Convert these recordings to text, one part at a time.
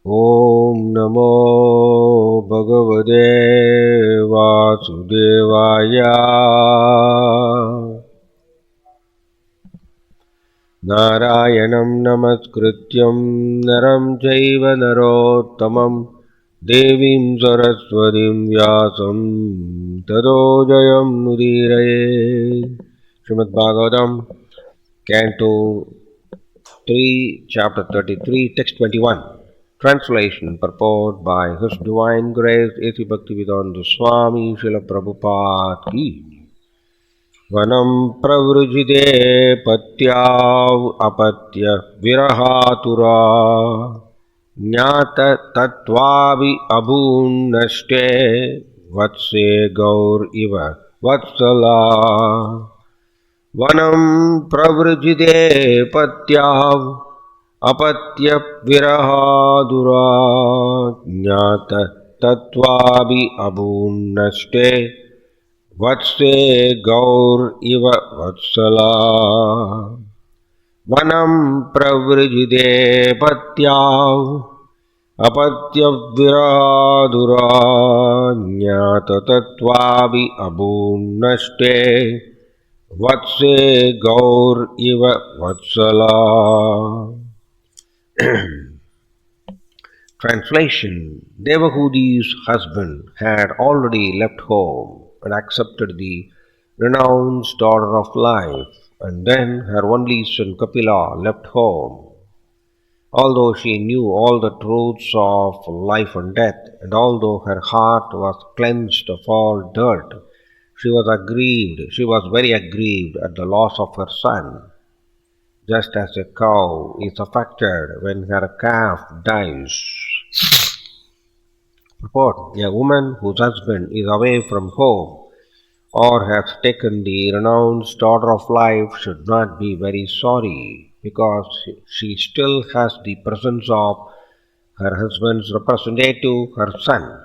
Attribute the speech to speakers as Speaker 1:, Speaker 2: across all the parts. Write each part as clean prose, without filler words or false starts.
Speaker 1: ॐ नमो भगवते वासुदेवाय। नारायणं नमस्कृत्यं नरं चैव नरोत्तमं देवीं सरस्वतीं व्यासं ततो जयमुदीरये। श्रीमद्भागवतम् Canto 3, Chapter 33, Text 21. Translation and purport by His Divine Grace A.C. Bhaktivedanta Swami Srila Prabhupada Ki. Vanam pravrijite patyav apatya virahatura jnata tattvavi abhun nashte vatse gaur iva vatsala. Vanam pravrijite patyav apatya virahadura jnata tattvabi abhunaste vatse gaur iva vatsala. Vanam pravrijite patyav apatya virahadura jnata tattvabi abhunaste vatse gaur iva vatsala. Translation. Devahudi's husband had already left home and accepted the renounced order of life, and then her only son Kapila left home. Although she knew all the truths of life and death, and although her heart was cleansed of all dirt, she was very aggrieved at the loss of her son, just as a cow is affected when her calf dies. Report. A woman whose husband is away from home or has taken the renounced order of life should not be very sorry, because she still has the presence of her husband's representative, her son.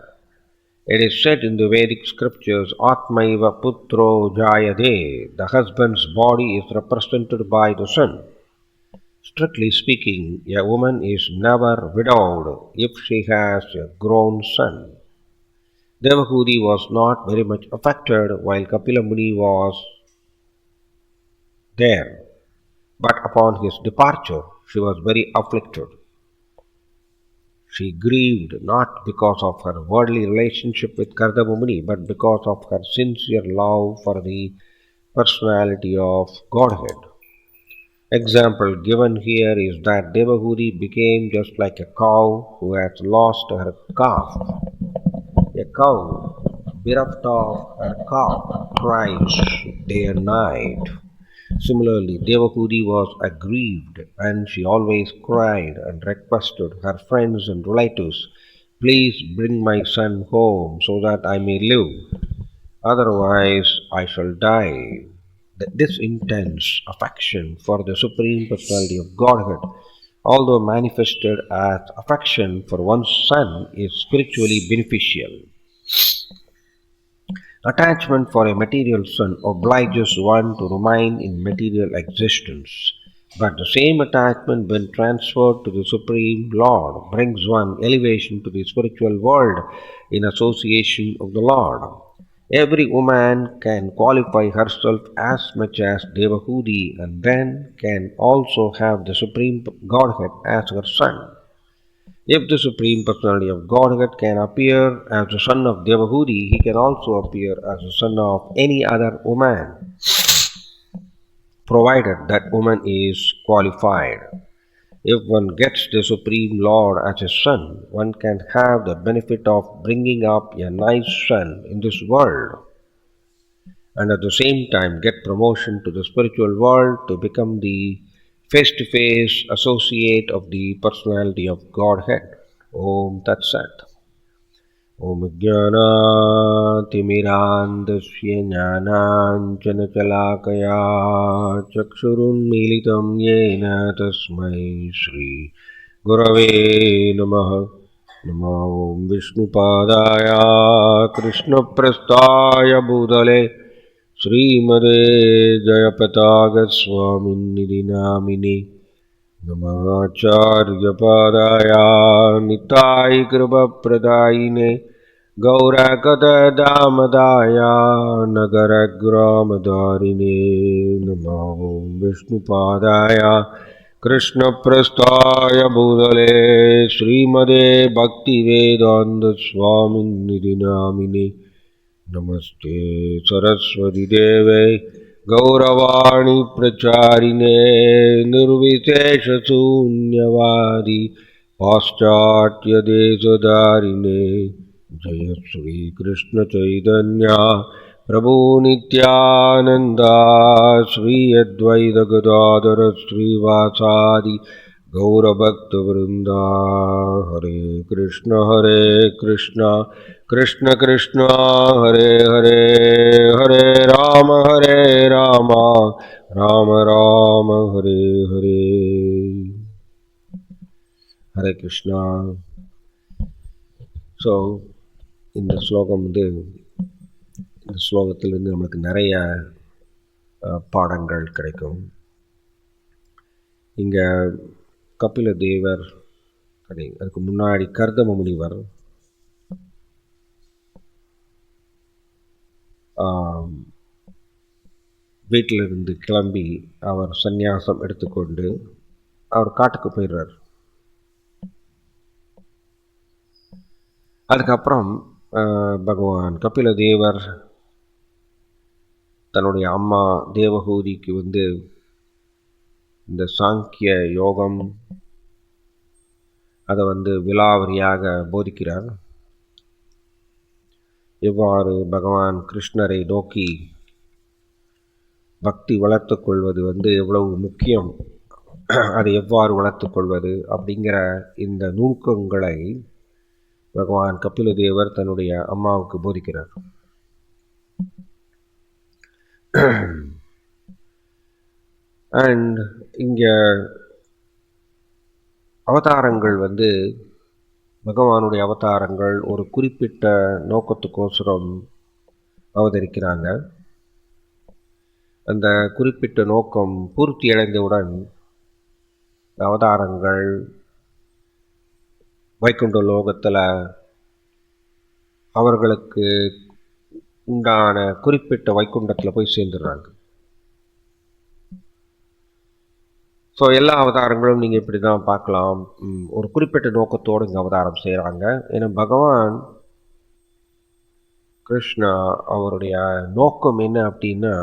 Speaker 1: It is said in the Vedic scriptures, Atmaiva Putro Jayade, the husband's body is represented by the son. Strictly speaking, a woman is never widowed if she has a grown son. Devahudi was not very much affected while Kapila Muni was there, but upon his departure she was very afflicted. She grieved not because of her worldly relationship with Kardama Muni, but because of her sincere love for the personality of Godhead. Example given here is that Devahudi became just like a cow who has lost her calf. A cow bereft of her calf cries day and night. Similarly, Devahudi was aggrieved, and she always cried and requested her friends and relatives, "Please bring my son home so that I may live. Otherwise, I shall die." This intense affection for the Supreme Personality of Godhead, although manifested as affection for one's son, is spiritually beneficial. Attachment for a material son obliges one to remain in material existence, but the same attachment, when transferred to the Supreme Lord, brings one elevation to the spiritual world in association of the Lord. Every woman can qualify herself as much as Devahudi, and then can also have the Supreme Godhead as her son. If the Supreme Personality of Godhead can appear as the son of Devahudi, he can also appear as the son of any other woman, provided that woman is qualified. If one gets the Supreme Lord as a son, one can have the benefit of bringing up a nice son in this world, and at the same time get promotion to the spiritual world to become the face-to-face associate of the personality of Godhead. Om Tat Sat. Om Jnanatimiraandasya Jnananjanachalakaya Chakshurunmilitam Yena Tasmai Shri Gurave Namaha. Namo Om Vishnupadaya Krishnaprasthaya Bhutale Srimade Jayapataga Swaminidhi Namini नमश्चार्यपादाय Nitai कृपप्रदायिने गौरकतदामदाय नगरग्रामधारिणे नमो विष्णुपादाय कृष्णप्रस्थाय भूतले श्रीमदे भक्तिवेदान्तस्वामिनिधि नामिने नमस्ते सरस्वती देवे गौरवाणी प्रचारिणे निर्विशेषशून्यवादी पाश्चात्यदेशधारिणे जय श्री कृष्ण चैतन्य प्रभु नित्यानंदा श्री अद्वैत गदाधर श्रीवासादि गौरभक्तवृंदा हरे Krishna Krishna Krishna Hare Hare Hare Ram Ram Ram Hare Hare Hare Krishna. So இந்த ஸ்லோகம் வந்து இந்த ஸ்லோகத்திலிருந்து நம்மளுக்கு நிறைய பாடங்கள் கிடைக்கும். இங்கே கபில தேவர் அதுக்கு முன்னாடி கர்தம முனிவர் வீட்டிலிருந்து கிளம்பி அவர் சந்நியாசம் எடுத்துக்கொண்டு அவர் காட்டுக்கு போயிடுறார். அதுக்கப்புறம் பகவான் கபில தேவர் தன்னுடைய அம்மா தேவஹூதிக்கு வந்து இந்த சாங்கிய யோகம் அதை வந்து விலாவரியாக போதிக்கிறார். எவ்வாறு பகவான் கிருஷ்ணரை நோக்கி பக்தி வளர்த்து கொள்வது வந்து எவ்வளவு முக்கியம், அதை எவ்வாறு வளர்த்து கொள்வது அப்படிங்கிற இந்த நுணுக்கங்களை பகவான் கபில தேவர் தன்னுடைய அம்மாவுக்கு போதிக்கிறார். அண்ட் இங்கே அவதாரங்கள் வந்து பகவானுடைய அவதாரங்கள் ஒரு குறிப்பிட்ட நோக்கத்துக்கோசரம் அவதரிக்கிறாங்க. அந்த குறிப்பிட்ட நோக்கம் பூர்த்தி அடைந்தவுடன் அவதாரங்கள் வைகுண்ட லோகத்தில் அவர்களுக்கு உண்டான குறிப்பிட்ட வைகுண்டத்தில் போய் சேர்ந்துடுறாங்க. ஸோ எல்லா அவதாரங்களும் நீங்கள் இப்படி தான் பார்க்கலாம், ஒரு குறிப்பிட்ட நோக்கத்தோடு இங்கே அவதாரம் செய்கிறாங்க. ஏன்னா பகவான் கிருஷ்ணா அவருடைய நோக்கம் என்ன அப்படின்னா,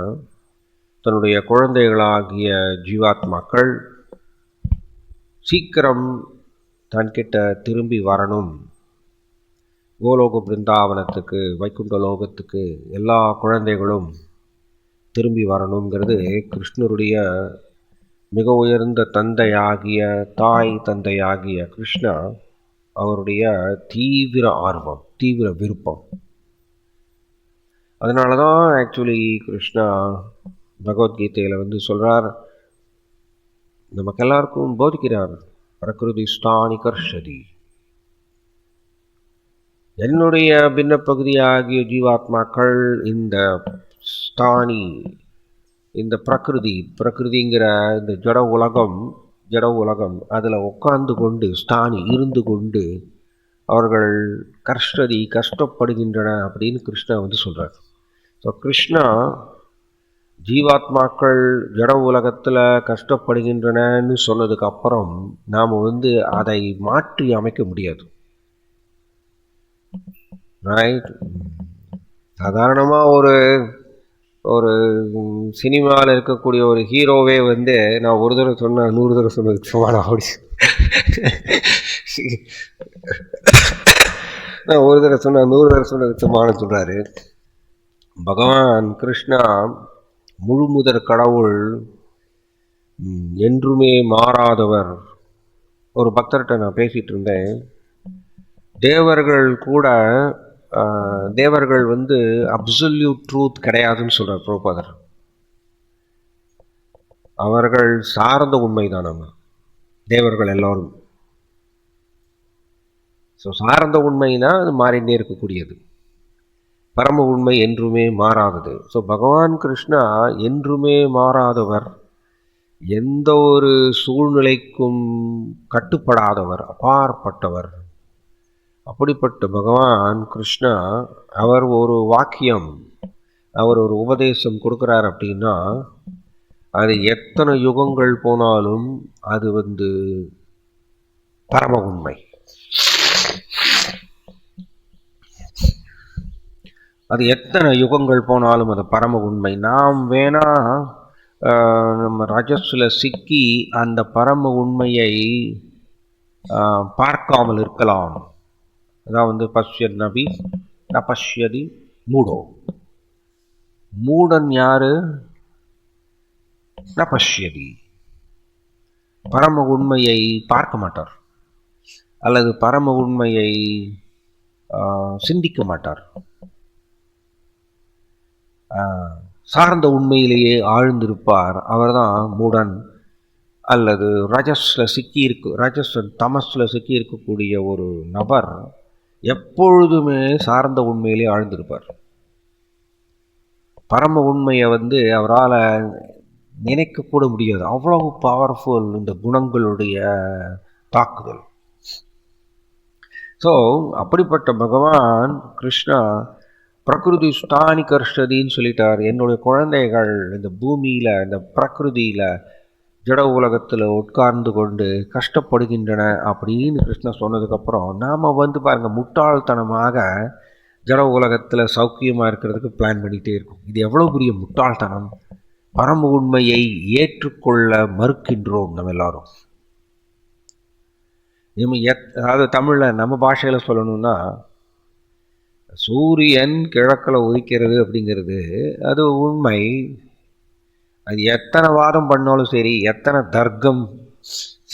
Speaker 1: தன்னுடைய குழந்தைகளாகிய ஜீவாத்மாக்கள் சீக்கிரம் தன்கிட்ட திரும்பி வரணும், கோலோக பிருந்தாவனத்துக்கு வைகுண்ட லோகத்துக்கு எல்லா குழந்தைகளும் திரும்பி வரணுங்கிறது கிருஷ்ணருடைய மிக உயர்ந்த தந்தையாகிய தாய் தந்தையாகிய கிருஷ்ணா அவருடைய தீவிர ஆர்வம், தீவிர விருப்பம். அதனால தான் ஆக்சுவலி கிருஷ்ணா பகவத்கீதையில் வந்து சொல்கிறார், நமக்கு எல்லாருக்கும் போதிக்கிறார், பிரகிருதி ஸ்தானி கர்ஷதி, என்னுடைய பின்ன பகுதியாகிய ஜீவாத்மாக்கள் இந்த ஸ்தானி, இந்த பிரகிருதிங்கிற இந்த ஜட உலகம் அதில் உட்கார்ந்து கொண்டு ஸ்தானி இருந்து கொண்டு அவர்கள் கஷ்டப்படுகின்றன அப்படின்னு கிருஷ்ணா வந்து சொல்கிறார். ஸோ கிருஷ்ணா ஜீவாத்மாக்கள் ஜட உலகத்தில் கஷ்டப்படுகின்றனன்னு சொன்னதுக்கு அப்புறம் நாம் வந்து அதை மாற்றி அமைக்க முடியாது. ரைட்? சாதாரணமாக ஒரு சினிமாவில் இருக்கக்கூடிய ஒரு ஹீரோவே வந்து நான் ஒரு தடவை சொன்னேன் 100 தடவை சொன்னதுக்கு சமானம் அப்படி, நான் ஒரு தடவை சொன்னேன் 100 தடவை சொன்னதுக்கு சமானம் சொல்கிறாரு. பகவான் கிருஷ்ணா முழு முதற் கடவுள், என்றுமே மாறாதவர். ஒரு பக்தர்கிட்ட நான் பேசிகிட்டு இருந்தேன், தேவர்கள் வந்து அப்சல்யூட் ட்ரூத் கிடையாதுன்னு சொல்கிறார் பிரபுபாதர். அவர்கள் சார்ந்த உண்மைதான் நம்ம தேவர்கள் எல்லோரும். ஸோ சார்ந்த உண்மைனா அது மாறிண்டே இருக்கக்கூடியது, பரம உண்மை என்றுமே மாறாதது. ஸோ பகவான் கிருஷ்ணா என்றுமே மாறாதவர், எந்த ஒரு சூழ்நிலைக்கும் கட்டுப்படாதவர், அப்பாற்பட்டவர். அப்படிப்பட்ட பகவான் கிருஷ்ணா அவர் ஒரு வாக்கியம், அவர் ஒரு உபதேசம் கொடுக்குறார் அப்படின்னா அது எத்தனை யுகங்கள் போனாலும் அது பரம உண்மை. அது எத்தனை யுகங்கள் போனாலும் அது பரம உண்மை. நாம் வேணா நம்ம ரஜஸ்ல சிக்கி அந்த பரம உண்மையை பார்க்காமல் இருக்கலாம். அதான் பஷ்யன் நபி ந பஷ்யதி மூடோ. மூடன் யாரு? ந பஷ்யதி, பரம உண்மையை பார்க்க மாட்டார் அல்லது பரம உண்மையை சிந்திக்க மாட்டார். சார்ந்த உண்மையிலேயே ஆழ்ந்திருப்பார். அவர்தான் மூடன் அல்லது ரஜஸ் தமஸ்ல சிக்கி இருக்கக்கூடிய ஒரு நபர் எப்பொழுதுமே சார்ந்த உண்மையிலே ஆழ்ந்திருப்பார். பரம உண்மையை அவரால் நினைக்கக்கூட முடியாது, அவ்வளவு பவர்ஃபுல் இந்த குணங்களுடைய தாக்குதல். ஸோ அப்படிப்பட்ட பகவான் கிருஷ்ணா பிரகிருதி ஸ்தானி கர்ஷதின்னு சொல்லிட்டார். என்னுடைய குழந்தைகள் இந்த பூமியில், இந்த பிரகிருதியில், ஜட உலகத்தில் உட்கார்ந்து கொண்டு கஷ்டப்படுகின்றன அப்படின்னு கிருஷ்ணா சொன்னதுக்கப்புறம் நாம் பாருங்கள், முட்டாள்தனமாக ஜட உலகத்தில் சௌக்கியமாக இருக்கிறதுக்கு பிளான் பண்ணிகிட்டே இருக்கும். இது எவ்வளோ பெரிய முட்டாள்தனம்! பரம உண்மையை ஏற்றுக்கொள்ள மறுக்கின்றோம் நம்ம எல்லாரும். அதாவது தமிழில் நம்ம பாஷையில் சொல்லணும்னா, சூரியன் கிழக்கில் உதிக்கிறது அப்படிங்கிறது அது உண்மை. அது எத்தனை வாதம் பண்ணாலும் சரி, எத்தனை தர்க்கம்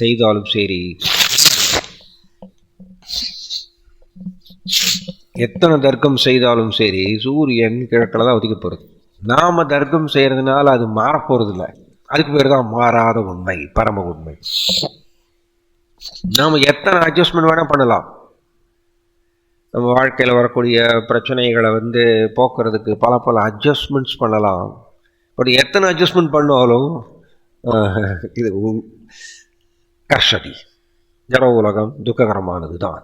Speaker 1: செய்தாலும் சரி, சூரியன் கிழக்கில் தான் உதிக்க போகிறது. நாம் தர்க்கம் செய்கிறதுனால அது மாறப்போகிறது இல்லை. அதுக்கு பேர் தான் மாறாத உண்மை, பரம உண்மை. நாம் எத்தனை அட்ஜஸ்ட்மெண்ட் வேணால் பண்ணலாம். நம்ம வாழ்க்கையில் வரக்கூடிய பிரச்சனைகளை போக்குறதுக்கு பல அட்ஜஸ்ட்மெண்ட்ஸ் பண்ணலாம். பட் எத்தனை அட்ஜஸ்ட்மெண்ட் பண்ணாலும் இது கர்ஷதி, ஜட உலகம் துக்ககரமானது தான்.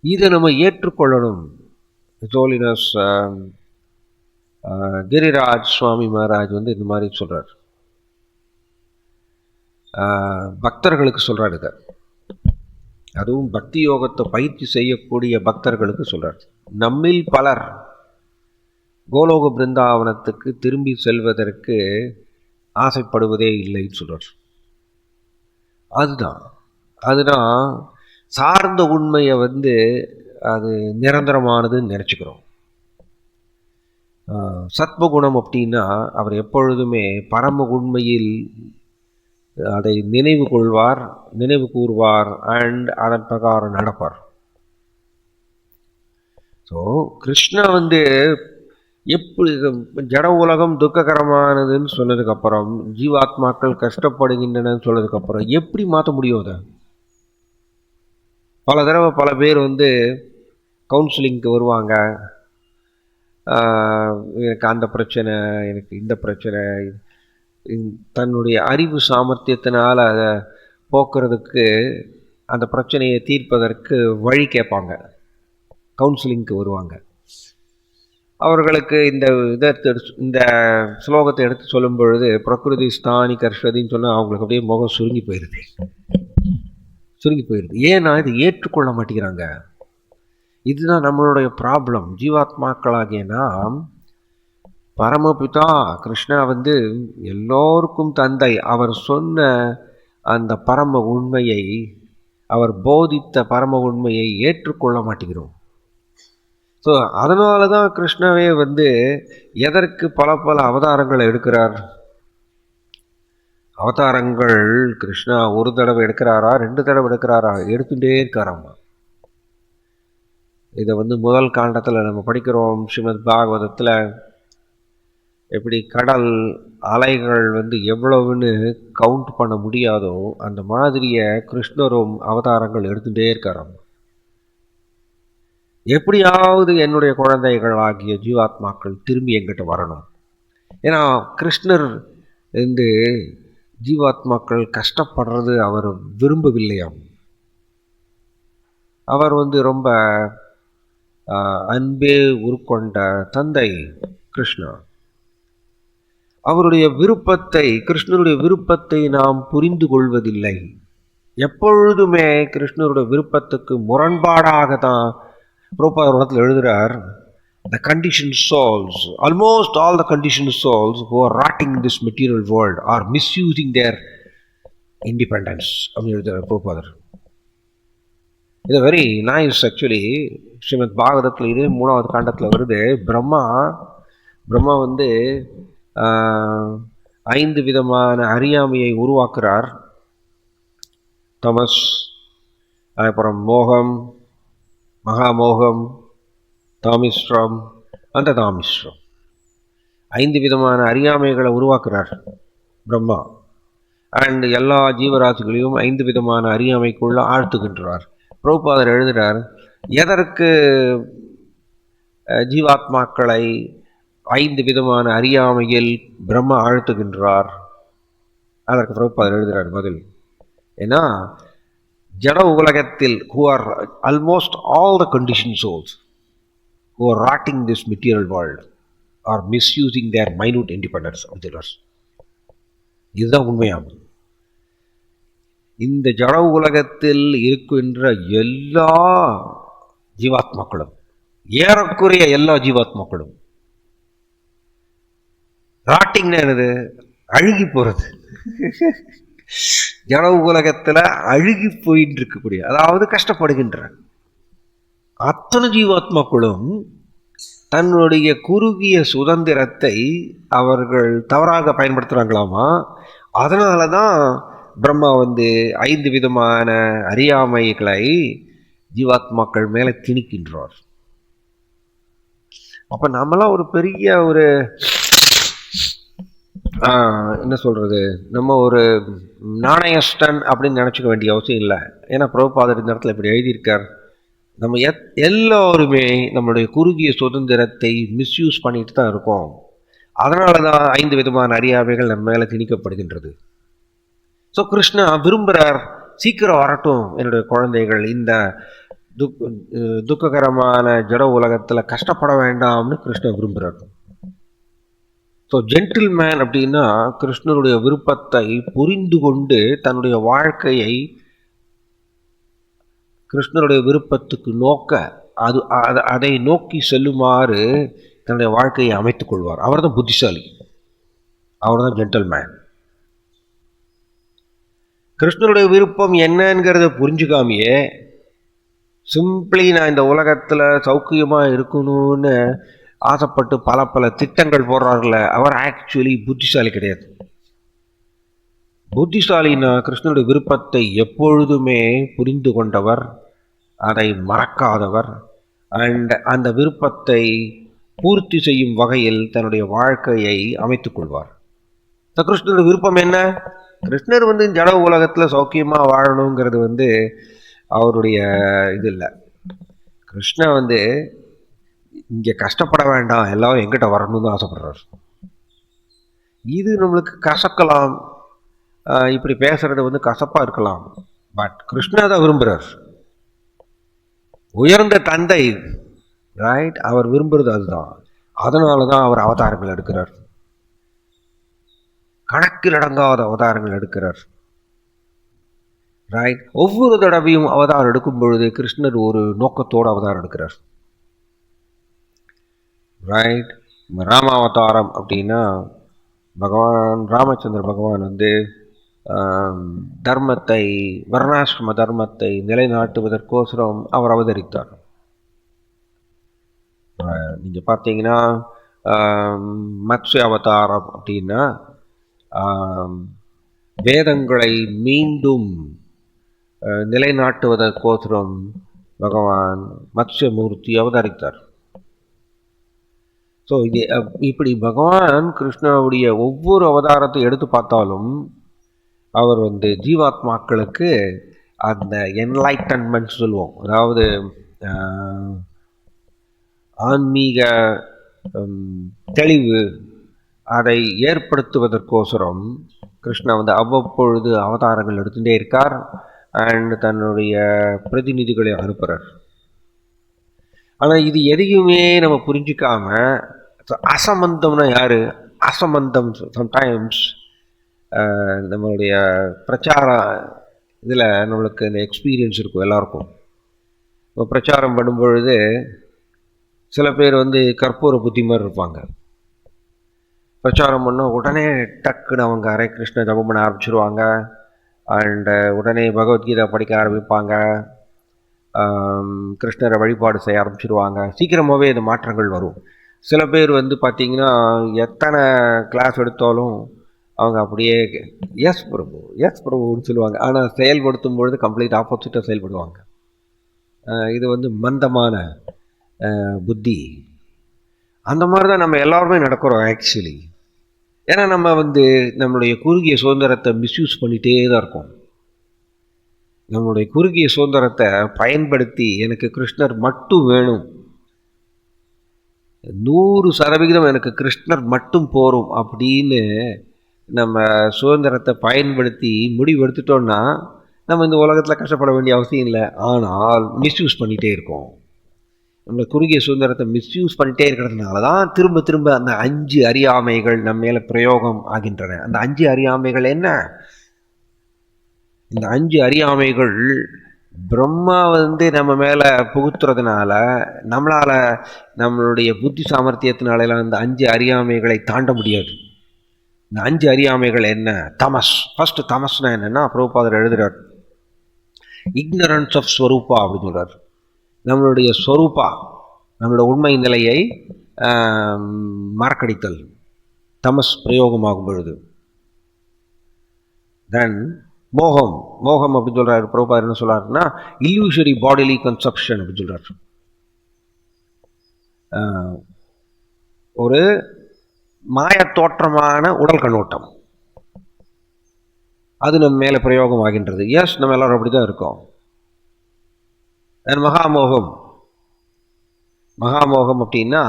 Speaker 1: இதை நம்ம ஏற்றுக்கொள்ளணும். ஹோலினஸ் கிரிராஜ் சுவாமி மகாராஜ் இந்த மாதிரி சொல்கிறார், பக்தர்களுக்கு சொல்கிறார். இதை அதுவும் பக்தி யோகத்தை பயிற்சி செய்யக்கூடிய பக்தர்களுக்கு சொல்கிறார். நம்மில் பலர் கோலோக பிருந்தாவனத்துக்கு திரும்பி செல்வதற்கு ஆசைப்படுவதே இல்லைன்னு சொல்கிறார். அதுதான் சார்ந்த உண்மையை அது நிரந்தரமானதுன்னு நினச்சிக்கிறோம். சத்வகுணம் அப்படின்னா அவர் எப்பொழுதுமே பரம உண்மையில் அதை நினைவு கூர்வார் அண்ட் அதன் பிரகாரம் நடப்பார். ஸோ கிருஷ்ணா எப்படி ஜட உலகம் துக்ககரமானதுன்னு சொன்னதுக்கப்புறம், ஜீவாத்மாக்கள் கஷ்டப்படுகின்றனன்னு சொன்னதுக்கப்புறம் எப்படி மாற்ற முடியும்? அதை பல தடவை பல பேர் கவுன்சிலிங்க்கு வருவாங்க. எனக்கு அந்த பிரச்சனை, எனக்கு இந்த பிரச்சனை, தன்னுடைய அறிவு சாமர்த்தியத்தினால் அதை போக்குறதுக்கு, அந்த பிரச்சனையை தீர்ப்பதற்கு வழி கேட்பாங்க. கவுன்சிலிங்க்கு வருவாங்க. அவர்களுக்கு இந்த ஸ்லோகத்தை எடுத்து சொல்லும் பொழுது பிரகிருதி ஸ்தானி கர்ஷதின்னு சொன்னால் அவங்களுக்கு அப்படியே முகம் சுருங்கி போயிடுது. ஏன்னா இது ஏற்றுக்கொள்ள மாட்டேங்கிறாங்க. இதுதான் நம்மளுடைய ப்ராப்ளம். ஜீவாத்மாக்களாகிய நாம் பரமபிதா கிருஷ்ணா எல்லோருக்கும் தந்தை, அவர் சொன்ன அந்த பரம உண்மையை, அவர் போதித்த பரம உண்மையை ஏற்றுக்கொள்ள மாட்டேங்கிறோம். ஸோ அதனால தான் கிருஷ்ணாவே எதற்கு பல அவதாரங்களை எடுக்கிறார். அவதாரங்கள் கிருஷ்ணா ஒரு தடவை எடுக்கிறாரா, 2 தடவை எடுக்கிறாரா? எடுத்துகிட்டே இருக்காராம்மா. இதை முதல் காண்டத்தில் நம்ம படிக்கிறோம். ஸ்ரீமத் பாகவதத்தில் எப்படி கடல் அலைகள் எவ்வளவுன்னு கவுண்ட் பண்ண முடியாதோ அந்த மாதிரியே கிருஷ்ணரும் அவதாரங்கள் எடுத்துகிட்டே இருக்காராம். எப்படியாவது என்னுடைய குழந்தைகள் ஆகிய ஜீவாத்மாக்கள் திரும்பி எங்கிட்ட வரணும். ஏன்னா கிருஷ்ணர் என்று ஜீவாத்மாக்கள் கஷ்டப்படுறது அவர் விரும்பவில்லையாம். அவர் ரொம்ப அன்பே உருக்கொண்ட தந்தை கிருஷ்ணா. அவருடைய விருப்பத்தை, கிருஷ்ணருடைய விருப்பத்தை நாம் புரிந்து கொள்வதில்லை. எப்பொழுதுமே கிருஷ்ணருடைய விருப்பத்துக்கு முரண்பாடாக தான் பிரபுபாதத்தில் எழுதுகிறார். The conditioned souls, almost all the conditioned souls who are rotting in this material world are misusing their independence. அப்படின்னு எழுதுகிறார் பிரபுபாதர். இது வெரி நைஸ் ஆக்சுவலி. ஸ்ரீமத் பாகவதத்தில் இது 3வது காண்டத்தில் வருது. பிரம்மா 5 விதமான அறியாமையை உருவாக்குறார். தமஸ், அப்புறம் மோகம், மகாமோகம், தாமிஸ்ரம், அந்த தாமிஸ்ரம், 5 விதமான அறியாமைகளை உருவாக்குறார் பிரம்மா. அண்ட் எல்லா ஜீவராசிகளையும் 5 விதமான அறியாமைக்குள்ள ஆழ்த்துகின்றார். பிரபுபாதர் எழுதுகிறார், எதற்கு ஜீவாத்மாக்களை 5 விதமான அறியாமையில் பிரம்மா ஆழ்த்துகின்றார்? அதற்கு பிரபுபாதர் எழுதுகிறார் பதில். ஏன்னா ஜட உலகத்தில் who are almost all the conditioned souls who are rotting this material world are misusing their minute independence of the rest. இதுதான் உண்மையாகும். இந்த ஜட உலகத்தில் இருக்கின்ற எல்லா ஜீவாத்மாக்களும், ஏறக்குறைய எல்லா ஜீவாத்மாக்களும், ராட்டிங்னா என்னது? அழுகி போறது. ஜட உலகத்தில் அழுகி போயிட்டு இருக்கக்கூடிய, அதாவது கஷ்டப்படுகின்ற அத்தனை ஜீவாத்மாக்களும் தன்னுடைய குறுகிய சுதந்திரத்தை அவர்கள் தவறாக பயன்படுத்துகிறாங்களாமா. அதனால தான் பிரம்மா 5 விதமான அறியாமைகளை ஜீவாத்மாக்கள் மேலே திணிக்கின்றார். அப்போ நம்மளாம் ஒரு பெரிய ஒரு என்ன சொல்கிறது, நம்ம ஒரு நாணயஸ்டன் அப்படின்னு நினச்சிக்க வேண்டிய அவசியம் இல்லை. ஏன்னா பிரபுபாதர் இந்த இடத்துல இப்படி எழுதியிருக்கார், நம்ம எல்லோருமே நம்மளுடைய குறுகிய சுதந்திரத்தை மிஸ்யூஸ் பண்ணிட்டு தான் இருக்கோம். அதனால தான் 5 விதமான அறியாமைகள் நம்ம மேலே திணிக்கப்படுகின்றது. ஸோ கிருஷ்ணா விரும்புகிறார், சீக்கிரம் வரட்டும் என்னுடைய குழந்தைகள் இந்த துக்ககரமான ஜட உலகத்தில் கஷ்டப்பட வேண்டாம்னு கிருஷ்ணன் விரும்புகிறார். ஸோ ஜென்டில்மேன் அப்படின்னா கிருஷ்ணருடைய விருப்பத்தை புரிந்து கொண்டு தன்னுடைய வாழ்க்கையை கிருஷ்ணருடைய விருப்பத்துக்கு அதை நோக்கி செல்லுமாறு தன்னுடைய வாழ்க்கையை அமைத்துக் கொள்வார். அவர் தான் புத்திசாலி, அவர் தான் ஜென்டில்மேன். கிருஷ்ணருடைய விருப்பம் என்னங்கிறத புரிஞ்சுக்காமையே சிம்பிளி நான் இந்த உலகத்தில் சௌக்கியமாக இருக்கணும்னு ஆசைப்பட்டு பல திட்டங்கள் போடுறாருல, அவர் ஆக்சுவலி புத்திசாலி கிடையாது. புத்திசாலினா கிருஷ்ணனுடைய விருப்பத்தை எப்பொழுதுமே புரிந்து கொண்டவர், அதை மறக்காதவர், அண்ட் அந்த விருப்பத்தை பூர்த்தி செய்யும் வகையில் தன்னுடைய வாழ்க்கையை அமைத்துக் கொள்வார். கிருஷ்ணனுடைய விருப்பம் என்ன? கிருஷ்ணர் ஜட உலகத்தில் சௌக்கியமாக வாழணுங்கிறது அவருடைய இது இல்லை. கிருஷ்ணன் இங்கே கஷ்டப்பட வேண்டாம், எல்லாரும் எங்கிட்ட வரணும்னு ஆசைப்படுறார். இது நம்மளுக்கு கசக்கலாம், இப்படி பேசுறது கசப்பாக இருக்கலாம். பட் கிருஷ்ணா தான் விரும்புகிறார். உயர்ந்த தந்தை, ரைட், அவர் விரும்புகிறது அதுதான். அதனால தான் அவர் அவதாரங்கள் எடுக்கிறார், கணக்கில் அடங்காத அவதாரங்கள் எடுக்கிறார். ரைட், ஒவ்வொரு தடவையும் அவதாரம் எடுக்கும் பொழுது கிருஷ்ணர் ஒரு நோக்கத்தோடு அவதாரம் எடுக்கிறார். ரைட், ராமாவதாரம் அப்படின்னா பகவான் ராமச்சந்திர பகவான் தர்மத்தை, வர்ணாசிரம தர்மத்தை நிலைநாட்டுவதற்கோசரம் அவர் அவதரித்தார். நீங்கள் பார்த்தீங்கன்னா மத்ஸ்ய அவதாரம் அப்படின்னா வேதங்களை மீண்டும் நிலைநாட்டுவதற்கோசரம் பகவான் மத்ஸ்யமூர்த்தி அவதரித்தார். ஸோ இது இப்படி பகவான் கிருஷ்ணாவுடைய ஒவ்வொரு அவதாரத்தை எடுத்து பார்த்தாலும் அவர் ஜீவாத்மாக்களுக்கு அந்த என்லைட்டன்மெண்ட் சொல்லுவோம், அதாவது ஆன்மீக தெளிவு, அதை ஏற்படுத்துவதற்கோசரம் கிருஷ்ணா அவ்வப்பொழுது அவதாரங்கள் எடுத்துகிட்டே இருக்கார். அண்ட் தன்னுடைய பிரதிநிதிகளை அனுப்புகிறார். ஆனால் இது எதையுமே நம்ம புரிஞ்சிக்காம அசம்பந்தம்னா யார்? அசம்பந்தம் சம்டைம்ஸ் நம்மளுடைய பிரச்சார இதில் நம்மளுக்கு இந்த எக்ஸ்பீரியன்ஸ் இருக்கும் எல்லாருக்கும். இப்போ பிரச்சாரம் பண்ணும்பொழுது சில பேர் கற்பூர புத்தி மாதிரி இருப்பாங்க. பிரச்சாரம் பண்ணால் உடனே டக்குன்னு அவங்க ஹரே கிருஷ்ண ஜபம் பண்ண ஆரம்பிச்சிருவாங்க. அண்டு உடனே பகவத்கீதை படிக்க ஆரம்பிப்பாங்க. கிருஷ்ணரை வழிபாடு செய்ய ஆரம்பிச்சிருவாங்க. சீக்கிரமாகவே இந்த மாற்றங்கள் வரும். சில பேர் பார்த்திங்கன்னா எத்தனை கிளாஸ் எடுத்தாலும் அவங்க அப்படியே எஸ் பிரபு எஸ் பிரபுன்னு சொல்லுவாங்க. ஆனால் செயல்படுத்தும் பொழுது கம்ப்ளீட் ஆப்போசிட்டாக செயல்படுவாங்க. இது மந்தமான புத்தி. அந்த மாதிரி தான் நம்ம எல்லாருமே நடக்கிறோம் ஆக்சுவலி. ஏன்னா நம்ம நம்மளுடைய குறுகிய சுதந்திரத்தை மிஸ்யூஸ் பண்ணிகிட்டே தான் இருக்கோம். நம்மளுடைய குறுகிய சுதந்திரத்தை பயன்படுத்தி எனக்கு கிருஷ்ணர் மட்டும் வேணும், 100% எனக்கு கிருஷ்ணர் மட்டும் போரும் அப்படின்னு நம்ம சுதந்திரத்தை பயன்படுத்தி முடிவு எடுத்துட்டோம்னா நம்ம இந்த உலகத்தில் கஷ்டப்பட வேண்டிய அவசியம் இல்லை. ஆனால் மிஸ்யூஸ் பண்ணிகிட்டே இருக்கோம். நம்ம குறுகிய சுதந்திரத்தை மிஸ்யூஸ் பண்ணிகிட்டே இருக்கிறதுனால தான் திரும்ப திரும்ப அந்த 5 அறியாமைகள் நம்ம மேலே பிரயோகம் ஆகின்றன. அந்த 5 அறியாமைகள் என்ன? இந்த 5 அறியாமைகள் பிரம்மா நம்ம மேலே புகுத்துறதுனால நம்மளால் நம்மளுடைய புத்தி சாமர்த்தியத்தினால அந்த 5 அறியாமைகளை தாண்ட முடியாது. இந்த 5 அறியாமைகள் என்ன? தமஸ். ஃபர்ஸ்ட் தமஸ்னா என்னென்னா பிரபுபாதர் எழுதுகிறார், இக்னரன்ஸ் ஆஃப் ஸ்வரூபா அப்படின்னு சொல்கிறார். நம்மளுடைய ஸ்வரூபா, நம்மளோட உண்மை நிலையை மறக்கடித்தல் தமஸ் பிரயோகமாகும் பொழுது. தென் மோகம். மோகம் அப்படின்னு சொல்கிறார் பிரபுபாதர். என்ன சொல்கிறாருன்னா இல்லூஷரி பாடிலி கன்செப்ஷன் அப்படின்னு சொல்கிறார். ஒரு மாயத்தோற்றமான உடல் கண்ணோட்டம் அது நம்ம மேலே பிரயோகம் ஆகின்றது. எஸ், நம்ம எல்லாரும் அப்படி தான் இருக்கோம். மகாமோகம். மகாமோகம் அப்படின்னா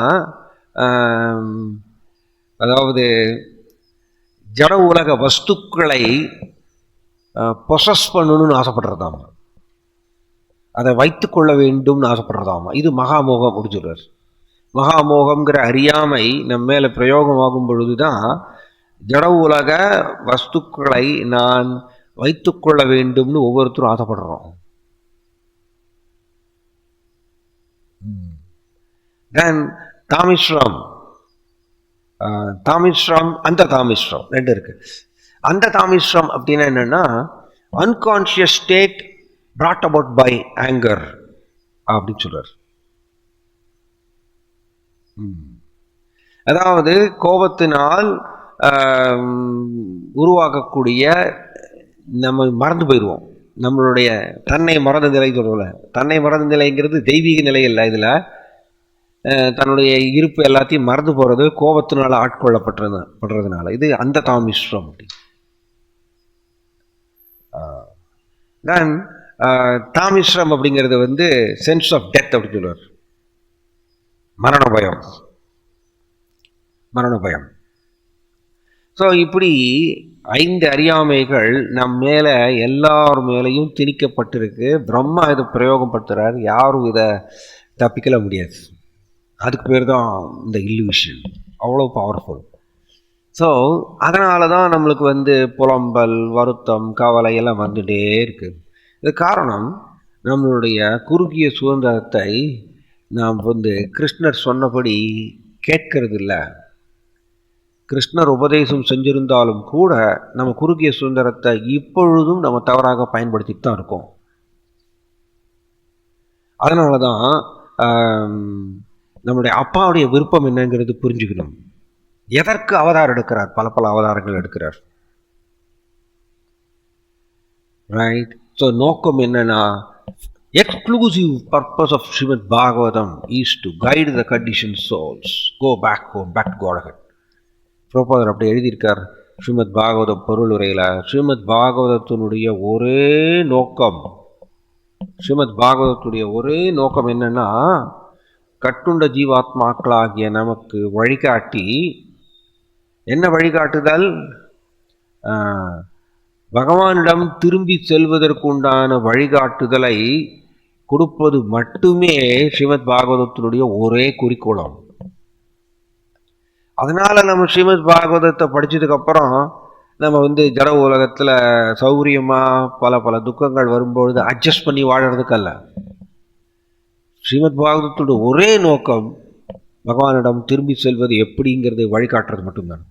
Speaker 1: அதாவது ஜட உலக வஸ்துக்களை பொசஸ் பண்ணணும்னு ஆசைப்படுறதாமா, அதை வைத்துக்கொள்ள வேண்டும்னு ஆசைப்படுறதாமா. இது மகாமோகம் அப்படின்னு சொல்றார். மகாமோகம்ங்கிற அறியாமை நம்ம மேலே பிரயோகமாகும் பொழுது தான் ஜட உலக வஸ்துக்களை நான் வைத்துக்கொள்ள வேண்டும்னு ஒவ்வொருத்தரும் ஆசைப்படுறோம். தென் தாமிஸ்ரம். தாமிஸ்ரம், அந்த தாமிஸ்ரம் 2 இருக்கு. அந்த தாமிஸ்ரம் அப்படின்னா என்னன்னா unconscious state brought about by anger அப்படின்னு சொல்றார். அதாவது கோபத்தினால் உருவாக்கக்கூடிய நம்ம மறந்து போயிடுவோம். நம்மளுடைய தன்னை மறந்த நிலை சொல்றோம்ல, தன்னை மறந்த நிலைங்கிறது தெய்வீக நிலை இல்லை. இதில் தன்னுடைய இருப்பு எல்லாத்தையும் மறந்து போகிறது கோபத்தினால ஆட்கொள்ளப்படுறதுனால. இது அந்த தாமிஸ்ரம் அப்படி. தென் தாமிஸ்ரம் அப்படிங்கிறது சென்ஸ் ஆஃப் டெத் அப்படின்னு சொல்லுவார். மரண பயம். மரண பயம். ஸோ இப்படி 5 அறியாமைகள் நம் மேலே எல்லார் மேலேயும் திணிக்கப்பட்டிருக்கு. பிரம்மா இதை பிரயோகம் படுத்துகிறார். யாரும் இதை தப்பிக்கல முடியாது. அதுக்கு பேர் தான் இந்த இல்லூஷன். அவ்வளோ பவர்ஃபுல். ஸோ அதனால தான் நம்மளுக்கு புலம்பல், வருத்தம், கவலை எல்லாம் வந்துகிட்டே இருக்குது. இது காரணம் நம்மளுடைய குறுகிய சுதந்திரத்தை நாம் கிருஷ்ணர் சொன்னபடி கேட்கறது இல்லை. கிருஷ்ணர் உபதேசம் செஞ்சிருந்தாலும் கூட நம்ம குறுகிய சுதந்திரத்தை இப்பொழுதும் நம்ம தவறாக பயன்படுத்திட்டு தான் இருக்கோம். அதனால தான் நம்முடைய அப்பாவுடைய விருப்பம் என்னங்கிறது புரிஞ்சுக்கணும். எதற்கு அவதாரம் எடுக்கிறார்? பல பல அவதாரங்கள் எடுக்கிறார். ரைட். ஸோ நோக்கம் என்னன்னா, exclusive purpose of Srimad Bhagavatam is to guide the conditioned souls. Go back home, back to Godhead. பிரபுபாதர் அப்படி எழுதியிருக்கார் ஸ்ரீமத் பாகவதம் பொருள் உரையில். ஸ்ரீமத் பாகவதத்தினுடைய ஒரே நோக்கம், ஸ்ரீமத் பாகவதத்துடைய ஒரே நோக்கம் என்னன்னா, கட்டுண்ட ஜீவாத்மாக்களாகிய நமக்கு வழிகாட்டி என்ன வழிகாட்டுதல்? பகவானிடம் திரும்பி செல்வதற்குண்டான வழிகாட்டுதலை கொடுப்பது மட்டுமே ஸ்ரீமத் பாகவதத்தினுடைய ஒரே குறிக்கோளம். அதனால நம்ம ஸ்ரீமத் பாகவதத்தை படிச்சதுக்கப்புறம் நம்ம ஜட உலகத்தில் சௌகரியமாக பல துக்கங்கள் வரும்பொழுது அட்ஜஸ்ட் பண்ணி வாழறதுக்கல்ல. ஸ்ரீமத் பாகவதத்தோட ஒரே நோக்கம் பகவானிடம் திரும்பி செல்வது எப்படிங்கிறது வழிகாட்டுறது மட்டும்தான்.